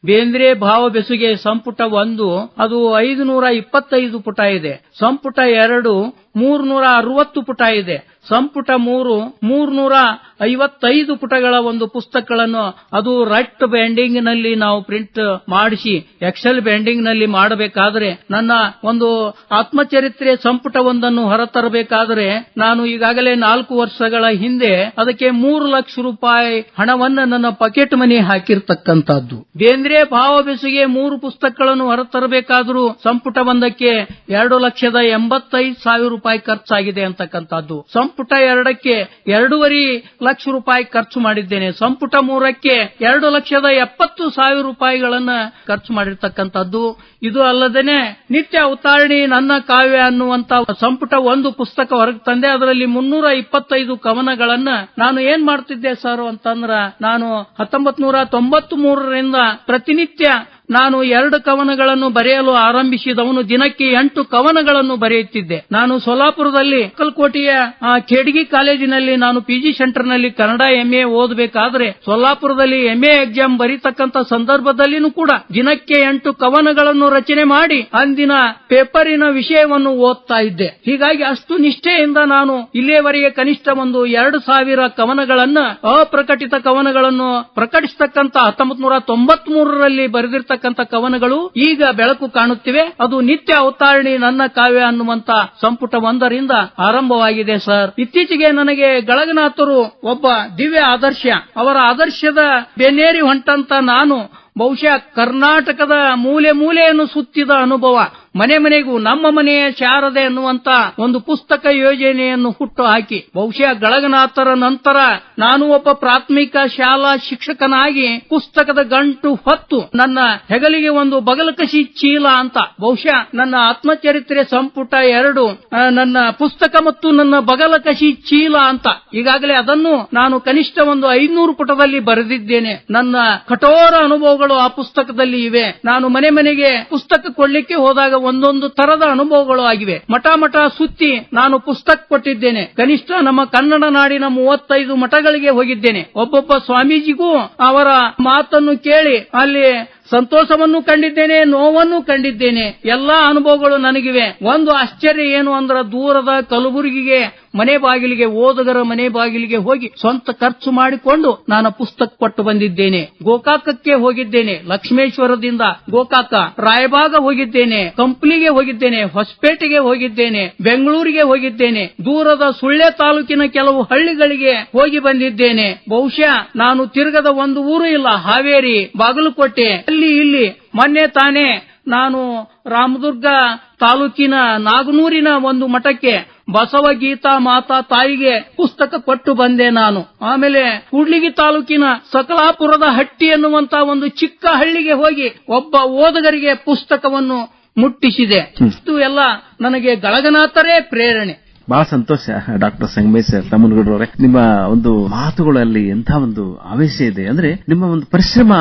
ಬೇಂದ್ರೆ ಭಾವ ಬೆಸುಗೆ ಸಂಪುಟ 1 ಅದು 525 ಪುಟ ಇದೆ. ಸಂಪುಟ 2 360 ಪುಟ ಇದೆ. ಸಂಪುಟ 3 355 ಪುಟಗಳ ಒಂದು ಪುಸ್ತಕಗಳನ್ನು ಅದು ರಟ್ ಬ್ಯಾಂಡಿಂಗ್ ನಲ್ಲಿ ನಾವು ಪ್ರಿಂಟ್ ಮಾಡಿಸಿ ಎಕ್ಸೆಲ್ ಬ್ಯಾಂಡಿಂಗ್ ನಲ್ಲಿ ಮಾಡಬೇಕಾದ್ರೆ, ನನ್ನ ಒಂದು ಆತ್ಮಚರಿತ್ರೆ ಸಂಪುಟ 1 ಹೊರತರಬೇಕಾದ್ರೆ ನಾನು ಈಗಾಗಲೇ 4 ವರ್ಷಗಳ ಹಿಂದೆ ಅದಕ್ಕೆ 3 ಲಕ್ಷ ರೂಪಾಯಿ ಹಣವನ್ನು ನನ್ನ ಪಾಕೆಟ್ ಮನಿ ಹಾಕಿರ್ತಕ್ಕಂಥದ್ದು. ಬೇಂದ್ರೆ ಭಾವ ಬೆಸುಗೆ 3 ಪುಸ್ತಕಗಳನ್ನು ಹೊರತರಬೇಕಾದ್ರೂ ಸಂಪುಟ 1ಕ್ಕೆ 2,85,000 ರೂಪಾಯಿ ಖರ್ಚಾಗಿದೆ ಅಂತಕ್ಕಂಥದ್ದು. ಸಂಪುಟ 2ಕ್ಕೆ 2.5 ಲಕ್ಷ ರೂಪಾಯಿ ಖರ್ಚು ಮಾಡಿದ್ದೇನೆ. ಸಂಪುಟ 3ಕ್ಕೆ 2,70,000 ರೂಪಾಯಿಗಳನ್ನ ಖರ್ಚು ಮಾಡಿರ್ತಕ್ಕಂಥದ್ದು. ಇದು ಅಲ್ಲದೇನೆ ನಿತ್ಯ ಅವತಾರಣಿ ನನ್ನ ಕಾವ್ಯ ಅನ್ನುವಂತ ಸಂಪುಟ 1 ಪುಸ್ತಕ ಹೊರಗೆ ತಂದೆ. ಅದರಲ್ಲಿ 325 ಕವನಗಳನ್ನ ನಾನು ಏನ್ ಮಾಡ್ತಿದ್ದೆ ಸರ್ ಅಂತಂದ್ರ, ನಾನು 1993ರಿಂದ ಪ್ರತಿನಿತ್ಯ ನಾನು 2 ಕವನಗಳನ್ನು ಬರೆಯಲು ಆರಂಭಿಸಿದವನು. ದಿನಕ್ಕೆ 8 ಕವನಗಳನ್ನು ಬರೆಯುತ್ತಿದ್ದೆ. ನಾನು ಸೋಲಾಪುರದಲ್ಲಿ ಕಲ್ಕೋಟೆಯ ಖೇಡ್ಗಿ ಕಾಲೇಜಿನಲ್ಲಿ ನಾನು ಪಿಜಿ ಸೆಂಟರ್ನಲ್ಲಿ ಕನ್ನಡ MA ಓದಬೇಕಾದ್ರೆ, ಸೋಲಾಪುರದಲ್ಲಿ MA ಎಕ್ಸಾಮ್ ಬರೀತಕ್ಕಂತ ಸಂದರ್ಭದಲ್ಲಿನೂ ಕೂಡ ದಿನಕ್ಕೆ 8 ಕವನಗಳನ್ನು ರಚನೆ ಮಾಡಿ ಅಂದಿನ ಪೇಪರಿನ ವಿಷಯವನ್ನು ಓದ್ತಾ ಇದ್ದೆ. ಹೀಗಾಗಿ ಅಷ್ಟು ನಿಷ್ಠೆಯಿಂದ ನಾನು ಇಲ್ಲಿಯವರೆಗೆ ಕನಿಷ್ಠ ಒಂದು 2,000 ಕವನಗಳನ್ನ, ಅಪ್ರಕಟಿತ ಕವನಗಳನ್ನು ಪ್ರಕಟಿಸತಕ್ಕಂತ 1993ರಲ್ಲಿ ಬರೆದಿರ್ತಕ್ಕಂಥ ಕವನಗಳು ಈಗ ಬೆಳಕು ಕಾಣುತ್ತಿವೆ. ಅದು ನಿತ್ಯ ಅವತಾರಣಿ ನನ್ನ ಕಾವ್ಯ ಅನ್ನುವಂತ ಸಂಪುಟ 1ರಿಂದ ಆರಂಭವಾಗಿದೆ ಸರ್. ಇತ್ತೀಚೆಗೆ ನನಗೆ ಗಳಗನಾಥರು ಒಬ್ಬ ದಿವ್ಯ ಆದರ್ಶ, ಅವರ ಆದರ್ಶದ ಬೆನ್ನೇರಿ ಹೊಂಟಂತ ನಾನು ಬಹುಶಃ ಕರ್ನಾಟಕದ ಮೂಲೆ ಮೂಲೆಯನ್ನು ಸುತ್ತಿದ ಅನುಭವ, ಮನೆ ಮನೆಗೂ ನಮ್ಮ ಮನೆಯ ಶಾರದೆ ಎನ್ನುವಂತ ಒಂದು ಪುಸ್ತಕ ಯೋಜನೆಯನ್ನು ಹುಟ್ಟು ಹಾಕಿ ಬಹುಶಃ ಗಳಗನಾಥರ ನಂತರ ನಾನು ಒಬ್ಬ ಪ್ರಾಥಮಿಕ ಶಾಲಾ ಶಿಕ್ಷಕನಾಗಿ ಪುಸ್ತಕದ ಗಂಟು ಹೊತ್ತು ನನ್ನ ಹೆಗಲಿಗೆ ಒಂದು ಬಗಲಕಸಿ ಚೀಲ ಅಂತ ಬಹುಶಃ ನನ್ನ ಆತ್ಮಚರಿತ್ರೆ ಸಂಪುಟ 2 ನನ್ನ ಪುಸ್ತಕ ಮತ್ತು ನನ್ನ ಬಗಲಕಸಿ ಚೀಲ ಅಂತ ಈಗಾಗಲೇ ಅದನ್ನು ನಾನು ಕನಿಷ್ಠ ಒಂದು 500 ಪುಟದಲ್ಲಿ ಬರೆದಿದ್ದೇನೆ. ನನ್ನ ಕಠೋರ ಅನುಭವಗಳು ಆ ಪುಸ್ತಕದಲ್ಲಿ ಇವೆ. ನಾನು ಮನೆ ಮನೆಗೆ ಪುಸ್ತಕ ಕೊಡ್ಲಿಕ್ಕೆ ಹೋದಾಗ ಒಂದೊಂದು ತರದ ಅನುಭವಗಳು ಆಗಿವೆ. ಮಠ ಮಠ ಸುತ್ತಿ ನಾನು ಪುಸ್ತಕ ಕೊಟ್ಟಿದ್ದೇನೆ. ಕನಿಷ್ಠ ನಮ್ಮ ಕನ್ನಡ ನಾಡಿನ 35 ಮಠಗಳಿಗೆ ಹೋಗಿದ್ದೇನೆ. ಒಬ್ಬೊಬ್ಬ ಸ್ವಾಮೀಜಿಗೂ ಅವರ ಮಾತನ್ನು ಕೇಳಿ ಅಲ್ಲಿ ಸಂತೋಷವನ್ನು ಕಂಡಿದ್ದೇನೆ, ನೋವನ್ನು ಕಂಡಿದ್ದೇನೆ. ಎಲ್ಲಾ ಅನುಭವಗಳು ನನಗಿವೆ. ಒಂದು ಆಶ್ಚರ್ಯ ಏನು ಅಂದ್ರೆ ದೂರದ ಕಲಬುರಗಿಗೆ ಮನೆ ಬಾಗಿಲಿಗೆ ಓದುಗರ ಮನೆ ಬಾಗಿಲಿಗೆ ಹೋಗಿ ಸ್ವಂತ ಖರ್ಚು ಮಾಡಿಕೊಂಡು ನಾನು ಪುಸ್ತಕ ಕೊಟ್ಟು ಬಂದಿದ್ದೇನೆ. ಗೋಕಾಕಕ್ಕೆ ಹೋಗಿದ್ದೇನೆ, ಲಕ್ಷ್ಮೇಶ್ವರದಿಂದ ಗೋಕಾಕ, ರಾಯಬಾಗ ಹೋಗಿದ್ದೇನೆ, ಕಂಪ್ಲಿಗೆ ಹೋಗಿದ್ದೇನೆ, ಹೊಸಪೇಟೆಗೆ ಹೋಗಿದ್ದೇನೆ, ಬೆಂಗಳೂರಿಗೆ ಹೋಗಿದ್ದೇನೆ, ದೂರದ ಸುಳ್ಳೆ ತಾಲೂಕಿನ ಕೆಲವು ಹಳ್ಳಿಗಳಿಗೆ ಹೋಗಿ ಬಂದಿದ್ದೇನೆ. ಬಹುಶಃ ನಾನು ತಿರುಗದ ಒಂದು ಊರು ಇಲ್ಲ. ಹಾವೇರಿ, ಬಾಗಲಕೋಟೆ, ಅಲ್ಲಿ ಇಲ್ಲಿ ಮೊನ್ನೆ ತಾನೇ ನಾನು ರಾಮದುರ್ಗ ತಾಲೂಕಿನ ನಾಗನೂರಿನ ಒಂದು ಮಠಕ್ಕೆ ಬಸವ ಗೀತಾ ಮಾತಾ ತಾಯಿಗೆ ಪುಸ್ತಕ ಕೊಟ್ಟು ಬಂದೆ ನಾನು. ಆಮೇಲೆ ಕೂಡ್ಲಿಗಿ ತಾಲೂಕಿನ ಸಕಲಾಪುರದ ಹಟ್ಟಿ ಎನ್ನುವಂತ ಒಂದು ಚಿಕ್ಕ ಹಳ್ಳಿಗೆ ಹೋಗಿ ಒಬ್ಬ ಓದುಗರಿಗೆ ಪುಸ್ತಕವನ್ನು ಮುಟ್ಟಿಸಿದೆ. ಇಷ್ಟು ಎಲ್ಲ ನನಗೆ ಗಳಗನಾಥರೇ ಪ್ರೇರಣೆ. ಬಹಳ ಸಂತೋಷ ಡಾಕ್ಟರ್ ಸಂಗಮೇಶ್ ತಮ್ಮನಗೌಡರವರೇ, ನಿಮ್ಮ ಒಂದು ಮಾತುಗಳಲ್ಲಿ ಎಂಥ ಒಂದು ಆವೇಶ ಇದೆ ಅಂದ್ರೆ ನಿಮ್ಮ ಒಂದು ಪರಿಶ್ರಮ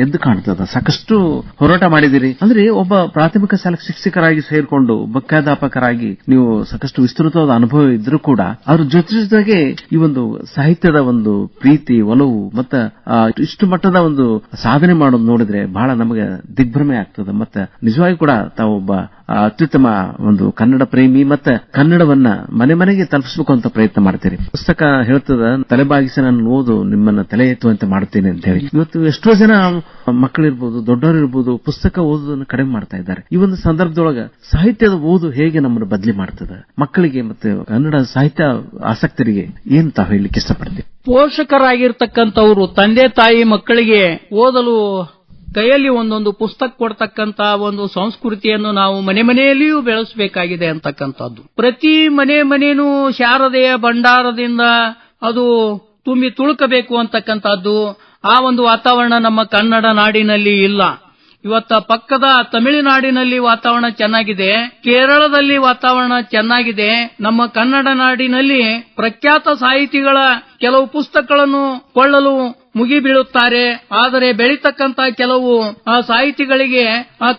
ಎದ್ದು ಕಾಣ್ತದ. ಸಾಕಷ್ಟು ಹೋರಾಟ ಮಾಡಿದಿರಿ ಅಂದ್ರೆ ಒಬ್ಬ ಪ್ರಾಥಮಿಕ ಶಾಲಾ ಶಿಕ್ಷಕರಾಗಿ ಸೇರ್ಕೊಂಡು ಮುಖ್ಯಾಧ್ಯಾಪಕರಾಗಿ ನೀವು ಸಾಕಷ್ಟು ವಿಸ್ತೃತವಾದ ಅನುಭವ ಇದ್ರೂ ಕೂಡ ಅದ್ರ ಜೊತೆಗೆ ಈ ಒಂದು ಸಾಹಿತ್ಯದ ಒಂದು ಪ್ರೀತಿ, ಒಲವು ಮತ್ತೆ ಇಷ್ಟು ಮಟ್ಟದ ಒಂದು ಸಾಧನೆ ಮಾಡೋದು ನೋಡಿದ್ರೆ ಬಹಳ ನಮಗೆ ದಿಗ್ಭ್ರಮೆ ಆಗ್ತದೆ. ಮತ್ತೆ ನಿಜವಾಗಿ ಕೂಡ ತಾವೊಬ್ಬ ಅತ್ಯುತ್ತಮ ಒಂದು ಕನ್ನಡ ಪ್ರೇಮಿ ಮತ್ತೆ ಕನ್ನಡವನ್ನ ಮನೆ ಮನೆಗೆ ತಲುಪಿಸಬೇಕು ಅಂತ ಪ್ರಯತ್ನ ಮಾಡ್ತೀರಿ. ಪುಸ್ತಕ ಹೇಳ್ತದ ತಲೆಬಾಗಿಸಿ ನಾನು ಓದು ನಿಮ್ಮನ್ನ ತಲೆ ಎತ್ತುವಂತೆ ಮಾಡ್ತೇನೆ ಅಂತ ಹೇಳಿ. ಇವತ್ತು ಎಷ್ಟೋ ಜನ ಮಕ್ಕಳಿರ್ಬೋದು, ದೊಡ್ಡವರಿರ್ಬೋದು, ಪುಸ್ತಕ ಓದೋದನ್ನು ಕಡಿಮೆ ಮಾಡ್ತಾ ಇದ್ದಾರೆ. ಈ ಒಂದು ಸಂದರ್ಭದೊಳಗ ಸಾಹಿತ್ಯದ ಓದು ಹೇಗೆ ನಮ್ಮನ್ನು ಬದಲಿ ಮಾಡ್ತದೆ, ಮಕ್ಕಳಿಗೆ ಮತ್ತೆ ಕನ್ನಡ ಸಾಹಿತ್ಯ ಆಸಕ್ತರಿಗೆ ಏನ್ ತಾವು ಹೇಳಲಿಕ್ಕೆ ಇಷ್ಟಪಡ್ತೀವಿ? ಪೋಷಕರಾಗಿರ್ತಕ್ಕಂಥವರು ತಂದೆ ತಾಯಿ ಮಕ್ಕಳಿಗೆ ಓದಲು ಕೈಯಲ್ಲಿ ಒಂದೊಂದು ಪುಸ್ತಕ ಕೊಡ್ತಕ್ಕಂತ ಒಂದು ಸಂಸ್ಕೃತಿಯನ್ನು ನಾವು ಮನೆ ಮನೆಯಲ್ಲಿಯೂ ಬೆಳೆಸಬೇಕಾಗಿದೆ ಅಂತಕ್ಕಂಥದ್ದು. ಪ್ರತಿ ಮನೆಯೂ ಶಾರದೆಯ ಭಂಡಾರದಿಂದ ಅದು ತುಂಬಿ ತುಳುಕಬೇಕು ಅಂತಕ್ಕಂಥದ್ದು ಆ ಒಂದು ವಾತಾವರಣ ನಮ್ಮ ಕನ್ನಡ ನಾಡಿನಲ್ಲಿ ಇಲ್ಲ. ಇವತ್ತ ಪಕ್ಕದ ತಮಿಳುನಾಡಿನಲ್ಲಿ ವಾತಾವರಣ ಚೆನ್ನಾಗಿದೆ, ಕೇರಳದಲ್ಲಿ ವಾತಾವರಣ ಚೆನ್ನಾಗಿದೆ. ನಮ್ಮ ಕನ್ನಡ ನಾಡಿನಲ್ಲಿ ಪ್ರಖ್ಯಾತ ಸಾಹಿತಿಗಳ ಕೆಲವು ಪುಸ್ತಕಗಳನ್ನು ಕೊಳ್ಳಲು ಮುಗಿಬೀಳುತ್ತಾರೆ. ಆದರೆ ಬೆಳೀತಕ್ಕಂತ ಕೆಲವು ಸಾಹಿತಿಗಳಿಗೆ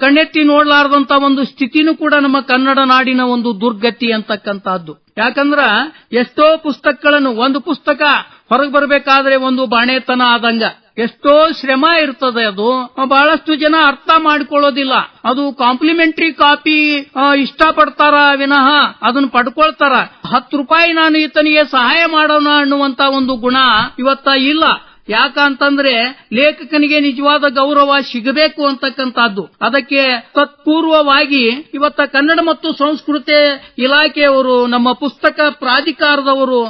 ಕಣ್ಣೆತ್ತಿ ನೋಡಲಾರದಂತ ಒಂದು ಸ್ಥಿತಿನೂ ಕೂಡ ನಮ್ಮ ಕನ್ನಡ ನಾಡಿನ ಒಂದು ದುರ್ಗತಿ ಅಂತಕ್ಕಂಥದ್ದು. ಯಾಕಂದ್ರ ಎಷ್ಟೋ ಪುಸ್ತಕಗಳನ್ನು ಒಂದು ಪುಸ್ತಕ ಹೊರಗೆ ಬರಬೇಕಾದ್ರೆ ಒಂದು ಬಾಣೆತನ ಆದಂಗ ಎಷ್ಟೋ ಶ್ರಮ ಇರ್ತದೆ. ಅದು ಬಹಳಷ್ಟು ಜನ ಅರ್ಥ ಮಾಡಿಕೊಳ್ಳೋದಿಲ್ಲ. ಅದು ಕಾಂಪ್ಲಿಮೆಂಟರಿ ಕಾಪಿ ಇಷ್ಟಪಡ್ತಾರ ವಿನಃ ಅದನ್ನು ಪಡ್ಕೊಳ್ತಾರ. 10 ರೂಪಾಯಿ ನಾನು ಈತನಿಗೆ ಸಹಾಯ ಮಾಡೋಣ ಅನ್ನುವಂತ ಒಂದು ಗುಣ ಇವತ್ತ ಇಲ್ಲ. ಯಾಕಂತಂದ್ರೆ ಲೇಖಕನಿಗೆ ನಿಜವಾದ ಗೌರವ ಸಿಗಬೇಕು ಅಂತಕ್ಕಂಥದ್ದು. ಅದಕ್ಕೆ ತತ್ಪೂರ್ವವಾಗಿ ಇವತ್ತ ಕನ್ನಡ ಮತ್ತು ಸಂಸ್ಕೃತಿ ಇಲಾಖೆಯವರು, ನಮ್ಮ ಪುಸ್ತಕ ಪ್ರಾಧಿಕಾರದವರು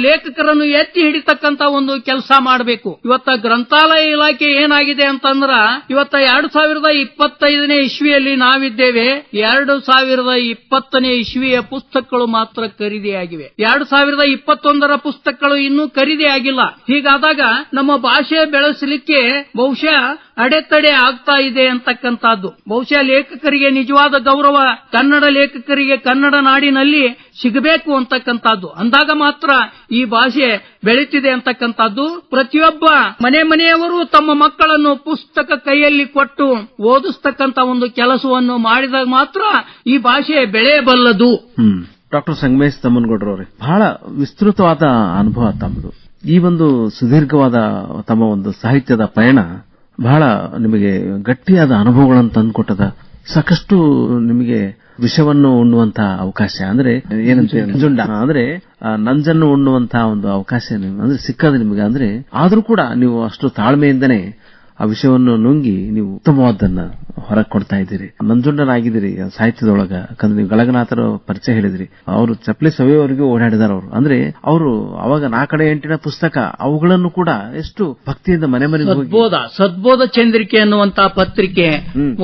ಲೇಖಕರನ್ನು ಎತ್ತಿ ಹಿಡಿತಕ್ಕಂತ ಒಂದು ಕೆಲಸ ಮಾಡಬೇಕು. ಇವತ್ತ ಗ್ರಂಥಾಲಯ ಇಲಾಖೆ ಏನಾಗಿದೆ ಅಂತಂದ್ರ ಇವತ್ತ 2025ನೇ ಇಸ್ವಿಯಲ್ಲಿ ನಾವಿದ್ದೇವೆ. 2020ನೇ ಇಸ್ವಿಯ ಪುಸ್ತಕಗಳು ಮಾತ್ರ ಖರೀದಿಯಾಗಿವೆ. 2021ರ ಪುಸ್ತಕಗಳು ಇನ್ನೂ ಖರೀದಿ ಆಗಿಲ್ಲ. ಹೀಗಾದಾಗ ನಮ್ಮ ಭಾಷೆ ಬೆಳೆಸಲಿಕ್ಕೆ ಬಹುಶಃ ಅಡೆತಡೆ ಆಗ್ತಾ ಇದೆ ಅಂತಕ್ಕಂಥದ್ದು. ಬಹುಶಃ ಲೇಖಕರಿಗೆ ನಿಜವಾದ ಗೌರವ ಕನ್ನಡ ಲೇಖಕರಿಗೆ ಕನ್ನಡ ನಾಡಿನಲ್ಲಿ ಸಿಗಬೇಕು ಅಂತಕ್ಕಂಥದ್ದು. ಅಂದಾಗ ಮಾತ್ರ ಈ ಭಾಷೆ ಬೆಳೀತಿದೆ ಅಂತಕ್ಕಂಥದ್ದು. ಪ್ರತಿಯೊಬ್ಬ ಮನೆಯವರು ತಮ್ಮ ಮಕ್ಕಳನ್ನು ಪುಸ್ತಕ ಕೈಯಲ್ಲಿ ಕೊಟ್ಟು ಓದಿಸ್ತಕ್ಕಂಥ ಒಂದು ಕೆಲಸವನ್ನು ಮಾಡಿದಾಗ ಮಾತ್ರ ಈ ಭಾಷೆ ಬೆಳೆಯಬಲ್ಲದು. ಡಾಕ್ಟರ್ ಸಂಗಮೇಶ್ ತಮ್ಮನಗೌಡರವರೇ, ಬಹಳ ವಿಸ್ತೃತವಾದ ಅನುಭವ ತಮ್ಮದು. ಈ ಒಂದು ಸುದೀರ್ಘವಾದ ತಮ್ಮ ಒಂದು ಸಾಹಿತ್ಯದ ಪಯಣ ಬಹಳ ನಿಮಗೆ ಗಟ್ಟಿಯಾದ ಅನುಭವಗಳನ್ನು ತಂದುಕೊಟ್ಟದ. ಸಾಕಷ್ಟು ನಿಮಗೆ ವಿಷವನ್ನು ಉಣ್ಣುವಂತಹ ಅವಕಾಶ ಅಂದ್ರೆ ಏನಂತ ನಂಜುಂಡ ಅಂದ್ರೆ ನಂಜನ್ನು ಉಣ್ಣುವಂತಹ ಒಂದು ಅವಕಾಶ ಅಂದ್ರೆ ಸಿಕ್ಕದ ನಿಮಗೆ. ಅಂದ್ರೆ ಆದ್ರೂ ಕೂಡ ನೀವು ಅಷ್ಟು ತಾಳ್ಮೆಯಿಂದನೇ ಆ ವಿಷಯವನ್ನು ನುಂಗಿ ನೀವು ಉತ್ತಮವಾದನ್ನ ಹೊರಗೆ ಕೊಡ್ತಾ ಇದ್ದೀರಿ, ನಂಜುಂಡನಾಗಿದ್ದೀರಿ ಸಾಹಿತ್ಯದೊಳಗ. ಯಾಕಂದ್ರೆ ನೀವು ಗಳಗನಾಥರ ಪರಿಚಯ ಹೇಳಿದ್ರಿ, ಅವರು ಚಪ್ಪಲಿ ಸವಿಯವರೆಗೂ ಓಡಾಡಿದಾರ ಅವರು. ಅಂದ್ರೆ ಅವರು ಅವಾಗ 4/8 ಪುಸ್ತಕ, ಅವುಗಳನ್ನು ಕೂಡ ಎಷ್ಟು ಭಕ್ತಿಯಿಂದ ಮನೆ ಮನೆಗೆ ಹೋಗಿ ಸದ್ಬೋಧ ಚಂದ್ರಿಕೆ ಅನ್ನುವಂತಹ ಪತ್ರಿಕೆ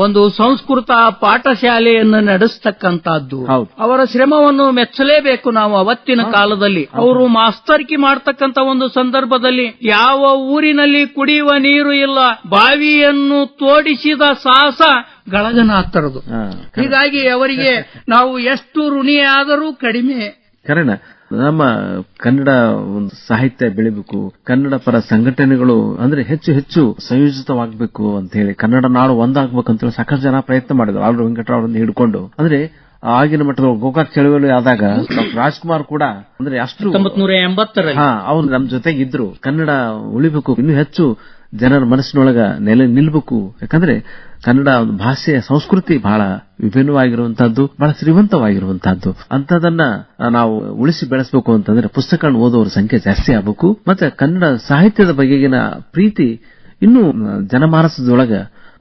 ಒಂದು ಸಂಸ್ಕೃತ ಪಾಠಶಾಲೆಯನ್ನು ನಡೆಸ್ತಕ್ಕಂತಹದ್ದು. ಅವರ ಶ್ರಮವನ್ನು ಮೆಚ್ಚಲೇಬೇಕು ನಾವು. ಅವತ್ತಿನ ಕಾಲದಲ್ಲಿ ಅವರು ಮಾಸ್ತರ್ಕಿ ಮಾಡ್ತಕ್ಕಂತ ಒಂದು ಸಂದರ್ಭದಲ್ಲಿ ಯಾವ ಊರಿನಲ್ಲಿ ಕುಡಿಯುವ ನೀರು ಇಲ್ಲ, ಬಾವಿಯನ್ನು ತೋಡಿಸಿದ ಸಾಹಸ ಗಳಗನಾಥರದು. ಹೀಗಾಗಿ ಅವರಿಗೆ ನಾವು ಎಷ್ಟು ಋಣಿಯಾದರೂ ಕಡಿಮೆ. ಕಾರಣ ನಮ್ಮ ಕನ್ನಡ ಒಂದು ಸಾಹಿತ್ಯ ಬೆಳಿಬೇಕು, ಕನ್ನಡ ಪರ ಸಂಘಟನೆಗಳು ಅಂದ್ರೆ ಹೆಚ್ಚು ಹೆಚ್ಚು ಸಂಯೋಜಿತವಾಗಬೇಕು ಅಂತ ಹೇಳಿ, ಕನ್ನಡ ನಾಡು ಒಂದಾಗಬೇಕಂತ ಸಾಕಷ್ಟು ಜನ ಪ್ರಯತ್ನ ಮಾಡಿದ್ರು. ಆಲ್ರು ವೆಂಕಟರಾವ್ರನ್ನ ಹಿಡ್ಕೊಂಡು. ಅಂದ್ರೆ ಆಗಿನ ಮಟ್ಟದ ಗೋಕಾಕ್ ಚಳವಳಿ ಆದಾಗ ರಾಜ್ಕುಮಾರ್ ಕೂಡ ಅಂದ್ರೆ ಅಷ್ಟು 1980 ಅವ್ರು ನಮ್ ಜೊತೆಗೆ ಇದ್ರು. ಕನ್ನಡ ಉಳಿಬೇಕು, ಇನ್ನೂ ಹೆಚ್ಚು ಜನರ ಮನಸ್ಸಿನೊಳಗ ನಿಲ್ಬೇಕು. ಯಾಕಂದ್ರೆ ಕನ್ನಡ ಒಂದು ಭಾಷೆಯ ಸಂಸ್ಕೃತಿ ಬಹಳ ವಿಭಿನ್ನವಾಗಿರುವಂತಹದ್ದು, ಬಹಳ ಶ್ರೀಮಂತವಾಗಿರುವಂತಹದ್ದು. ಅಂತದನ್ನ ನಾವು ಉಳಿಸಿ ಬೆಳೆಸಬೇಕು ಅಂತಂದ್ರೆ ಪುಸ್ತಕಗಳನ್ನು ಓದುವವರ ಸಂಖ್ಯೆ ಜಾಸ್ತಿ ಆಗಬೇಕು. ಮತ್ತೆ ಕನ್ನಡ ಸಾಹಿತ್ಯದ ಬಗೆಗಿನ ಪ್ರೀತಿ ಇನ್ನೂ ಜನಮಾನಸದೊಳಗ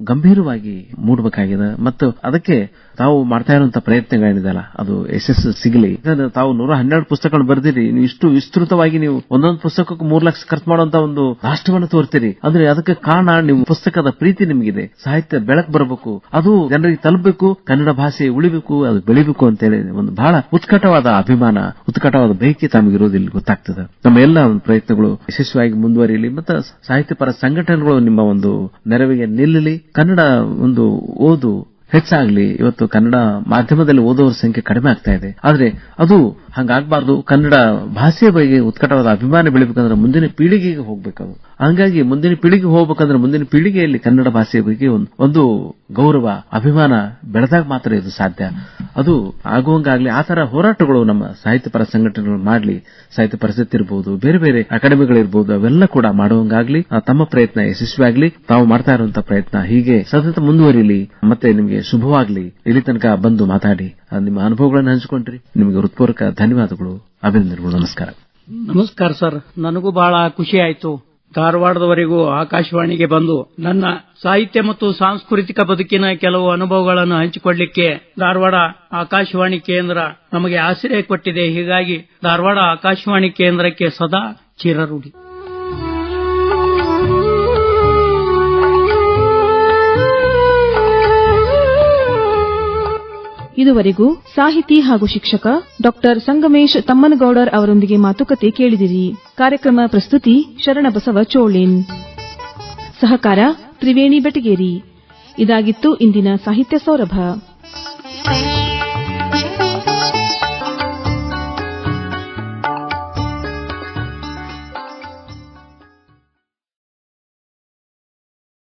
ಗಂಭೀರವಾಗಿ ಮೂಡಬೇಕಾಗಿದೆ. ಮತ್ತು ಅದಕ್ಕೆ ತಾವು ಮಾಡ್ತಾ ಇರುವಂತಹ ಪ್ರಯತ್ನಗಳೇನಿದೆಯಲ್ಲ ಅದು ಯಶಸ್ಸು ಸಿಗಲಿ. ತಾವು 112 ಪುಸ್ತಕಗಳು ಬರೆದಿರಿ, ನೀವು ಇಷ್ಟು ವಿಸ್ತೃತವಾಗಿ ನೀವು ಒಂದೊಂದು ಪುಸ್ತಕಕ್ಕೂ 3 ಲಕ್ಷ ಖರ್ಚು ಮಾಡುವಂತ ಒಂದು ರಾಷ್ಟ್ರವನ್ನು ತೋರ್ತೀರಿ. ಅಂದ್ರೆ ಅದಕ್ಕೆ ಕಾರಣ ನಿಮ್ಮ ಪುಸ್ತಕದ ಪ್ರೀತಿ ನಿಮಗಿದೆ. ಸಾಹಿತ್ಯ ಬೆಳಕು ಬರಬೇಕು, ಅದು ಜನರಿಗೆ ತಲುಪಬೇಕು, ಕನ್ನಡ ಭಾಷೆ ಉಳಿಬೇಕು, ಅದು ಬೆಳಿಬೇಕು ಅಂತೇಳಿ ಒಂದು ಬಹಳ ಉತ್ಕಟವಾದ ಅಭಿಮಾನ, ಉತ್ಕಟವಾದ ಬಯಕೆ ತಮಗಿರೋದಿಲ್ಲ ಗೊತ್ತಾಗ್ತದೆ. ನಮ್ಮ ಎಲ್ಲ ಒಂದು ಪ್ರಯತ್ನಗಳು ಯಶಸ್ವಿಯಾಗಿ ಮುಂದುವರಿಯಲಿ, ಮತ್ತು ಸಾಹಿತ್ಯ ಪರ ಸಂಘಟನೆಗಳು ನಿಮ್ಮ ಒಂದು ನೆರವಿಗೆ ನಿಲ್ಲಲಿ, ಕನ್ನಡ ಒಂದು ಓದು ಹೆಚ್ಚಾಗಲಿ. ಇವತ್ತು ಕನ್ನಡ ಮಾಧ್ಯಮದಲ್ಲಿ ಓದುವವರ ಸಂಖ್ಯೆ ಕಡಿಮೆ ಆಗ್ತಾ ಇದೆ, ಆದ್ರೆ ಅದು ಹಂಗಾಗಬಾರ್ದು. ಕನ್ನಡ ಭಾಷೆಯ ಬಗ್ಗೆ ಉತ್ಕಟವಾದ ಅಭಿಮಾನ ಬೆಳಿಬೇಕಂದ್ರೆ ಮುಂದಿನ ಪೀಳಿಗೆಗೆ ಹೋಗ್ಬೇಕದು. ಹಂಗಾಗಿ ಮುಂದಿನ ಪೀಳಿಗೆ ಹೋಗ್ಬೇಕಂದ್ರೆ ಮುಂದಿನ ಪೀಳಿಗೆಯಲ್ಲಿ ಕನ್ನಡ ಭಾಷೆಯ ಬಗ್ಗೆ ಒಂದು ಗೌರವ, ಅಭಿಮಾನ ಬೆಳೆದಾಗ ಮಾತ್ರ ಇದು ಸಾಧ್ಯ. ಅದು ಆಗುವಂಗಾಗ್ಲಿ. ಆ ತರ ಹೋರಾಟಗಳು ನಮ್ಮ ಸಾಹಿತ್ಯ ಪರ ಸಂಘಟನೆಗಳು ಮಾಡಲಿ. ಸಾಹಿತ್ಯ ಪರಿಷತ್ ಇರಬಹುದು, ಬೇರೆ ಬೇರೆ ಅಕಾಡೆಮಿಗಳಿರ್ಬಹುದು, ಅವೆಲ್ಲ ಕೂಡ ಮಾಡುವಂಗಾಗ್ಲಿ. ತಮ್ಮ ಪ್ರಯತ್ನ ಯಶಸ್ವಿಯಾಗಲಿ. ತಾವು ಮಾಡ್ತಾ ಇರುವಂತಹ ಪ್ರಯತ್ನ ಹೀಗೆ ಸತತ ಮುಂದುವರಿಲಿ. ಮತ್ತೆ ನಿಮಗೆ ಶುಭವಾಗ್ಲಿ. ಇಲ್ಲಿ ತನಕ ಬಂದು ಮಾತಾಡಿ ನಿಮ್ಮ ಅನುಭವಗಳನ್ನು ಹಂಚಿಕೊಂಡ್ರಿ. ನಿಮಗೆ ಹೃತ್ಪೂರ್ವಕ ಧನ್ಯವಾದಗಳು, ಅಭಿನಂದನೆಗಳು. ನಮಸ್ಕಾರ. ನಮಸ್ಕಾರ ಸರ್, ನನಗೂ ಬಹಳ ಖುಷಿ ಆಯಿತು. ಧಾರವಾಡದವರೆಗೂ ಆಕಾಶವಾಣಿಗೆ ಬಂದು ನನ್ನ ಸಾಹಿತ್ಯ ಮತ್ತು ಸಾಂಸ್ಕೃತಿಕ ಬದುಕಿನ ಕೆಲವು ಅನುಭವಗಳನ್ನು ಹಂಚಿಕೊಳ್ಳಲಿಕ್ಕೆ ಧಾರವಾಡ ಆಕಾಶವಾಣಿ ಕೇಂದ್ರ ನಮಗೆ ಆಶ್ರಯ ಕೊಟ್ಟಿದೆ. ಹೀಗಾಗಿ ಧಾರವಾಡ ಆಕಾಶವಾಣಿ ಕೇಂದ್ರಕ್ಕೆ ಸದಾ ಚಿರಋಣಿ. ಇದುವರೆಗೂ ಸಾಹಿತಿ ಹಾಗೂ ಶಿಕ್ಷಕ ಡಾಕ್ಟರ್ ಸಂಗಮೇಶ್ ತಮ್ಮನಗೌಡರ್ ಅವರೊಂದಿಗೆ ಮಾತುಕತೆ ಕೇಳಿದಿರಿ. ಕಾರ್ಯಕ್ರಮ ಪ್ರಸ್ತುತಿ ಶರಣಬಸವ ಚೋಳಿನ್, ಸಹಕಾರ ತ್ರಿವೇಣಿ ಬೆಟಗೇರಿ. ಇದಾಗಿತ್ತು ಇಂದಿನ ಸಾಹಿತ್ಯ ಸೌರಭ.